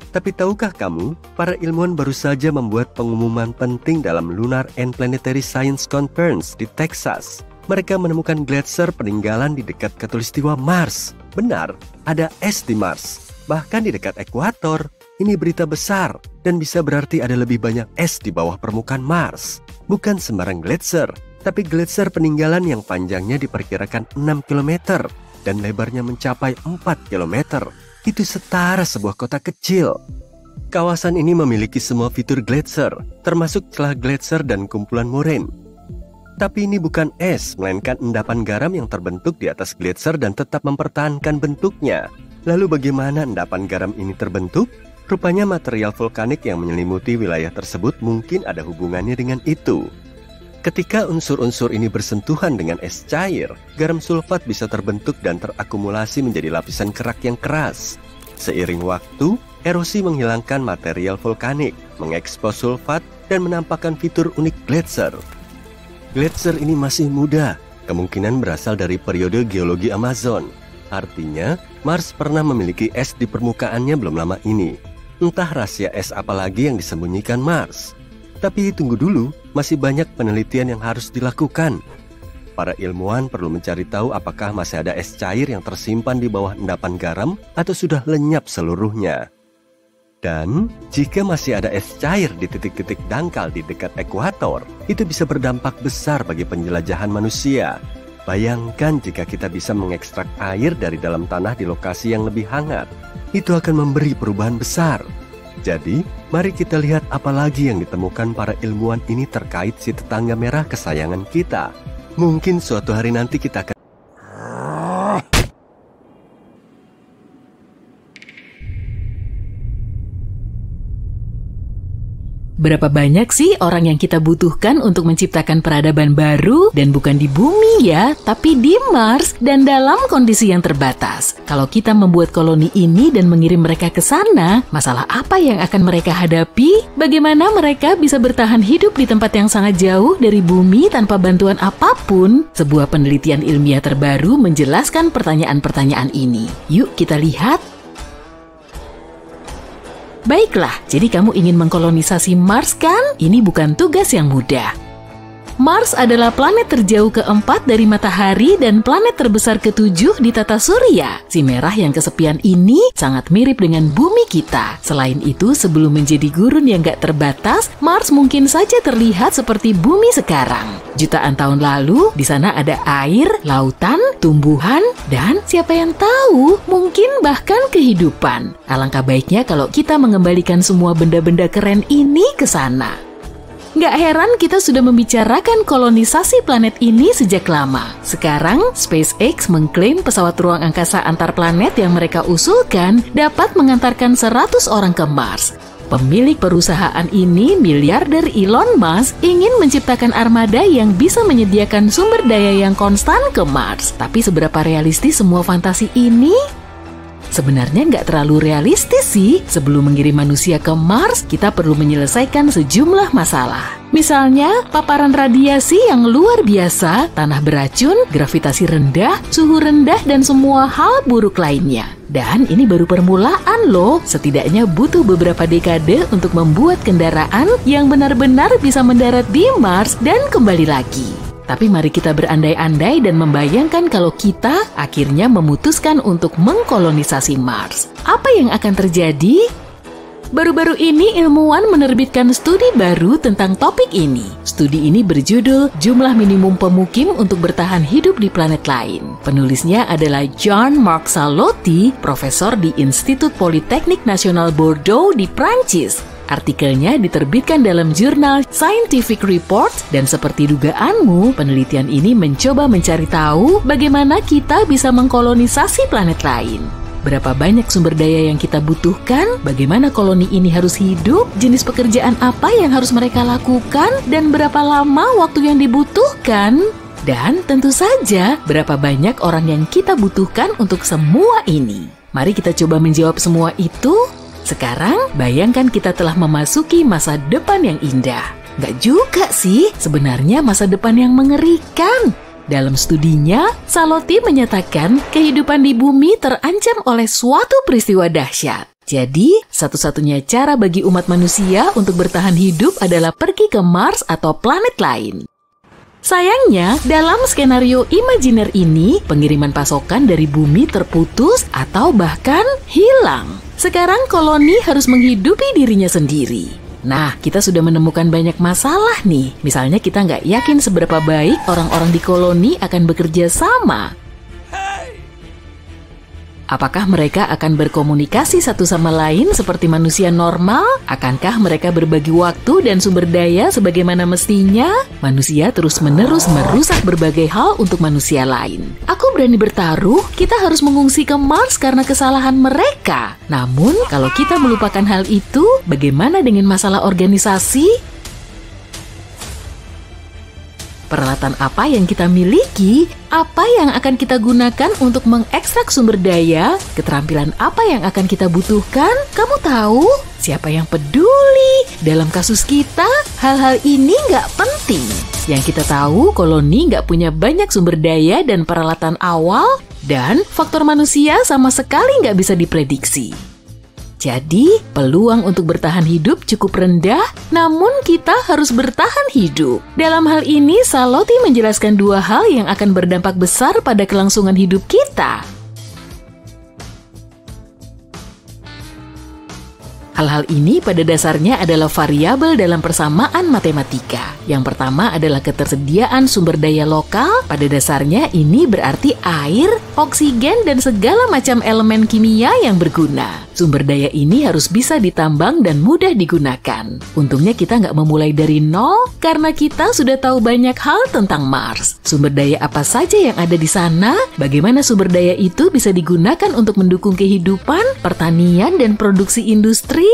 Tapi tahukah kamu, para ilmuwan baru saja membuat pengumuman penting dalam Lunar and Planetary Science Conference di Texas. Mereka menemukan gletser peninggalan di dekat khatulistiwa Mars. Benar, ada es di Mars. Bahkan di dekat ekuator. Ini berita besar dan bisa berarti ada lebih banyak es di bawah permukaan Mars. Bukan sembarang gletser, tapi gletser peninggalan yang panjangnya diperkirakan 6 km dan lebarnya mencapai 4 km. Itu setara sebuah kota kecil. Kawasan ini memiliki semua fitur gletser, termasuk celah gletser dan kumpulan moraine. Tapi ini bukan es, melainkan endapan garam yang terbentuk di atas gletser dan tetap mempertahankan bentuknya. Lalu bagaimana endapan garam ini terbentuk? Rupanya material vulkanik yang menyelimuti wilayah tersebut mungkin ada hubungannya dengan itu. Ketika unsur-unsur ini bersentuhan dengan es cair, garam sulfat bisa terbentuk dan terakumulasi menjadi lapisan kerak yang keras. Seiring waktu, erosi menghilangkan material vulkanik, mengekspos sulfat, dan menampakkan fitur unik gletser. Gletser ini masih muda, kemungkinan berasal dari periode geologi Amazon. Artinya, Mars pernah memiliki es di permukaannya belum lama ini. Entah rahasia es apa lagi yang disembunyikan Mars. Tapi tunggu dulu, masih banyak penelitian yang harus dilakukan. Para ilmuwan perlu mencari tahu apakah masih ada es cair yang tersimpan di bawah endapan garam atau sudah lenyap seluruhnya. Dan jika masih ada es cair di titik-titik dangkal di dekat ekuator, itu bisa berdampak besar bagi penjelajahan manusia. Bayangkan jika kita bisa mengekstrak air dari dalam tanah di lokasi yang lebih hangat. Itu akan memberi perubahan besar. Jadi, mari kita lihat apa lagi yang ditemukan para ilmuwan ini terkait si tetangga merah kesayangan kita. Mungkin suatu hari nanti kita akan... Berapa banyak sih orang yang kita butuhkan untuk menciptakan peradaban baru dan bukan di bumi ya, tapi di Mars dan dalam kondisi yang terbatas. Kalau kita membuat koloni ini dan mengirim mereka ke sana, masalah apa yang akan mereka hadapi? Bagaimana mereka bisa bertahan hidup di tempat yang sangat jauh dari bumi tanpa bantuan apapun? Sebuah penelitian ilmiah terbaru menjelaskan pertanyaan-pertanyaan ini. Yuk kita lihat. Baiklah, jadi kamu ingin mengkolonisasi Mars kan? Ini bukan tugas yang mudah. Mars adalah planet terjauh keempat dari matahari dan planet terbesar ketujuh di tata surya. Si merah yang kesepian ini sangat mirip dengan bumi kita. Selain itu, sebelum menjadi gurun yang gak terbatas, Mars mungkin saja terlihat seperti bumi sekarang. Jutaan tahun lalu, di sana ada air, lautan, tumbuhan, dan siapa yang tahu, mungkin bahkan kehidupan. Alangkah baiknya kalau kita mengembalikan semua benda-benda keren ini ke sana. Nggak heran kita sudah membicarakan kolonisasi planet ini sejak lama. Sekarang, SpaceX mengklaim pesawat ruang angkasa antar planet yang mereka usulkan dapat mengantarkan 100 orang ke Mars. Pemilik perusahaan ini, miliarder Elon Musk, ingin menciptakan armada yang bisa menyediakan sumber daya yang konstan ke Mars. Tapi seberapa realistis semua fantasi ini? Sebenarnya nggak terlalu realistis sih. Sebelum mengirim manusia ke Mars, kita perlu menyelesaikan sejumlah masalah. Misalnya, paparan radiasi yang luar biasa, tanah beracun, gravitasi rendah, suhu rendah, dan semua hal buruk lainnya. Dan ini baru permulaan loh. Setidaknya butuh beberapa dekade untuk membuat kendaraan yang benar-benar bisa mendarat di Mars dan kembali lagi. Tapi mari kita berandai-andai dan membayangkan kalau kita akhirnya memutuskan untuk mengkolonisasi Mars. Apa yang akan terjadi? Baru-baru ini ilmuwan menerbitkan studi baru tentang topik ini. Studi ini berjudul Jumlah Minimum Pemukim untuk Bertahan Hidup di Planet Lain. Penulisnya adalah Jean-Marc Salotti, profesor di Institut Politeknik Nasional Bordeaux di Prancis. Artikelnya diterbitkan dalam jurnal Scientific Reports dan seperti dugaanmu, penelitian ini mencoba mencari tahu bagaimana kita bisa mengkolonisasi planet lain. Berapa banyak sumber daya yang kita butuhkan, bagaimana koloni ini harus hidup, jenis pekerjaan apa yang harus mereka lakukan, dan berapa lama waktu yang dibutuhkan. Dan tentu saja, berapa banyak orang yang kita butuhkan untuk semua ini. Mari kita coba menjawab semua itu. Sekarang, bayangkan kita telah memasuki masa depan yang indah. Nggak juga sih, sebenarnya masa depan yang mengerikan. Dalam studinya, Salotti menyatakan kehidupan di bumi terancam oleh suatu peristiwa dahsyat. Jadi, satu-satunya cara bagi umat manusia untuk bertahan hidup adalah pergi ke Mars atau planet lain. Sayangnya, dalam skenario imajiner ini, pengiriman pasokan dari bumi terputus atau bahkan hilang. Sekarang koloni harus menghidupi dirinya sendiri. Nah, kita sudah menemukan banyak masalah nih. Misalnya kita nggak yakin seberapa baik orang-orang di koloni akan bekerja sama. Apakah mereka akan berkomunikasi satu sama lain seperti manusia normal? Akankah mereka berbagi waktu dan sumber daya sebagaimana mestinya? Manusia terus-menerus merusak berbagai hal untuk manusia lain. Aku berani bertaruh, kita harus mengungsi ke Mars karena kesalahan mereka. Namun, kalau kita melupakan hal itu, bagaimana dengan masalah organisasi? Peralatan apa yang kita miliki? Apa yang akan kita gunakan untuk mengekstrak sumber daya? Keterampilan apa yang akan kita butuhkan? Kamu tahu? Siapa yang peduli? Dalam kasus kita, hal-hal ini nggak penting. Yang kita tahu, koloni nggak punya banyak sumber daya dan peralatan awal, dan faktor manusia sama sekali nggak bisa diprediksi. Jadi, peluang untuk bertahan hidup cukup rendah, namun kita harus bertahan hidup. Dalam hal ini, Salotti menjelaskan dua hal yang akan berdampak besar pada kelangsungan hidup kita. Hal-hal ini pada dasarnya adalah variabel dalam persamaan matematika. Yang pertama adalah ketersediaan sumber daya lokal. Pada dasarnya ini berarti air, oksigen, dan segala macam elemen kimia yang berguna. Sumber daya ini harus bisa ditambang dan mudah digunakan. Untungnya kita nggak memulai dari nol karena kita sudah tahu banyak hal tentang Mars. Sumber daya apa saja yang ada di sana, bagaimana sumber daya itu bisa digunakan untuk mendukung kehidupan, pertanian, dan produksi industri.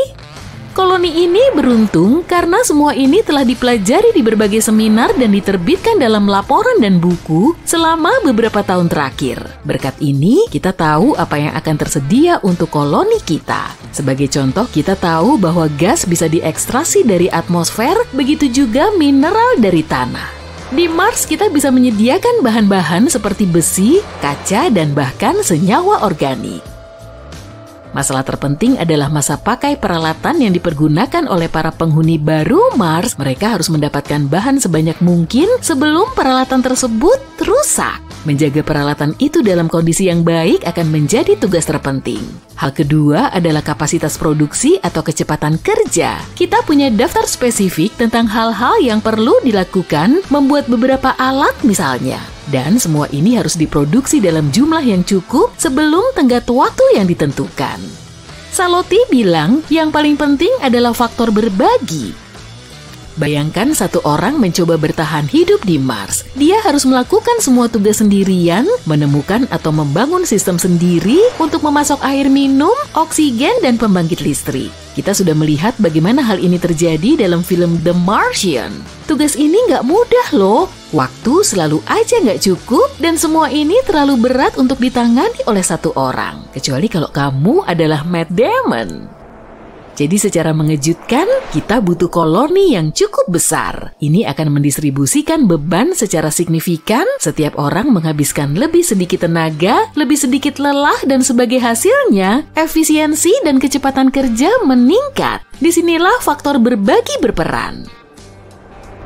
Koloni ini beruntung karena semua ini telah dipelajari di berbagai seminar dan diterbitkan dalam laporan dan buku selama beberapa tahun terakhir. Berkat ini, kita tahu apa yang akan tersedia untuk koloni kita. Sebagai contoh, kita tahu bahwa gas bisa diekstrasi dari atmosfer, begitu juga mineral dari tanah. Di Mars, kita bisa menyediakan bahan-bahan seperti besi, kaca, dan bahkan senyawa organik. Masalah terpenting adalah masa pakai peralatan yang dipergunakan oleh para penghuni baru Mars. Mereka harus mendapatkan bahan sebanyak mungkin sebelum peralatan tersebut rusak. Menjaga peralatan itu dalam kondisi yang baik akan menjadi tugas terpenting. Hal kedua adalah kapasitas produksi atau kecepatan kerja. Kita punya daftar spesifik tentang hal-hal yang perlu dilakukan membuat beberapa alat misalnya. Dan semua ini harus diproduksi dalam jumlah yang cukup sebelum tenggat waktu yang ditentukan. Salotti bilang yang paling penting adalah faktor berbagi. Bayangkan satu orang mencoba bertahan hidup di Mars. Dia harus melakukan semua tugas sendirian, menemukan atau membangun sistem sendiri untuk memasok air minum, oksigen, dan pembangkit listrik. Kita sudah melihat bagaimana hal ini terjadi dalam film The Martian. Tugas ini nggak mudah loh. Waktu selalu aja nggak cukup dan semua ini terlalu berat untuk ditangani oleh satu orang. Kecuali kalau kamu adalah Matt Damon. Jadi secara mengejutkan, kita butuh koloni yang cukup besar. Ini akan mendistribusikan beban secara signifikan. Setiap orang menghabiskan lebih sedikit tenaga, lebih sedikit lelah, dan sebagai hasilnya, efisiensi dan kecepatan kerja meningkat. Disinilah faktor berbagi berperan.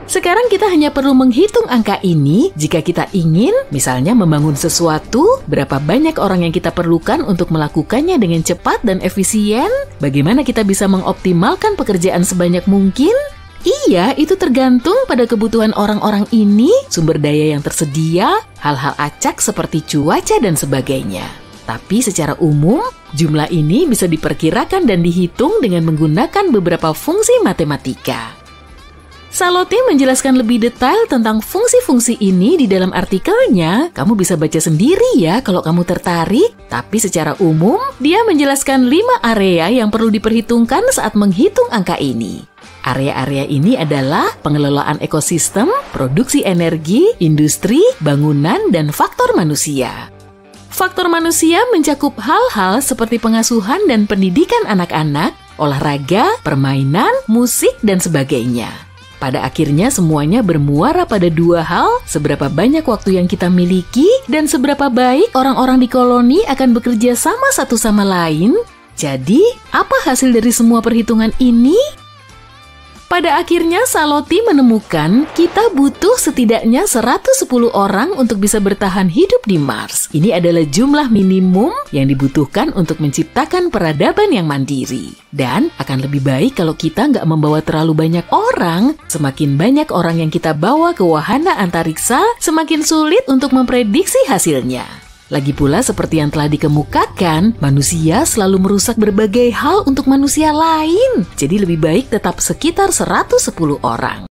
Sekarang kita hanya perlu menghitung angka ini jika kita ingin, misalnya membangun sesuatu, berapa banyak orang yang kita perlukan untuk melakukannya dengan cepat dan efisien, bagaimana kita bisa mengoptimalkan pekerjaan sebanyak mungkin. Iya, itu tergantung pada kebutuhan orang-orang ini, sumber daya yang tersedia, hal-hal acak seperti cuaca dan sebagainya. Tapi secara umum, Jumlah ini bisa diperkirakan dan dihitung dengan menggunakan beberapa fungsi matematika. Salotti menjelaskan lebih detail tentang fungsi-fungsi ini di dalam artikelnya. Kamu bisa baca sendiri ya kalau kamu tertarik. Tapi secara umum, dia menjelaskan 5 area yang perlu diperhitungkan saat menghitung angka ini. Area-area ini adalah pengelolaan ekosistem, produksi energi, industri, bangunan, dan faktor manusia. Faktor manusia mencakup hal-hal seperti pengasuhan dan pendidikan anak-anak, olahraga, permainan, musik, dan sebagainya. Pada akhirnya semuanya bermuara pada 2 hal, seberapa banyak waktu yang kita miliki dan seberapa baik orang-orang di koloni akan bekerja sama satu sama lain. Jadi, apa hasil dari semua perhitungan ini? Pada akhirnya Salotti menemukan kita butuh setidaknya 110 orang untuk bisa bertahan hidup di Mars. Ini adalah jumlah minimum yang dibutuhkan untuk menciptakan peradaban yang mandiri. Dan akan lebih baik kalau kita nggak membawa terlalu banyak orang. Semakin banyak orang yang kita bawa ke wahana antariksa, semakin sulit untuk memprediksi hasilnya. Lagi pula seperti yang telah dikemukakan, manusia selalu merusak berbagai hal untuk manusia lain. Jadi lebih baik tetap sekitar 110 orang.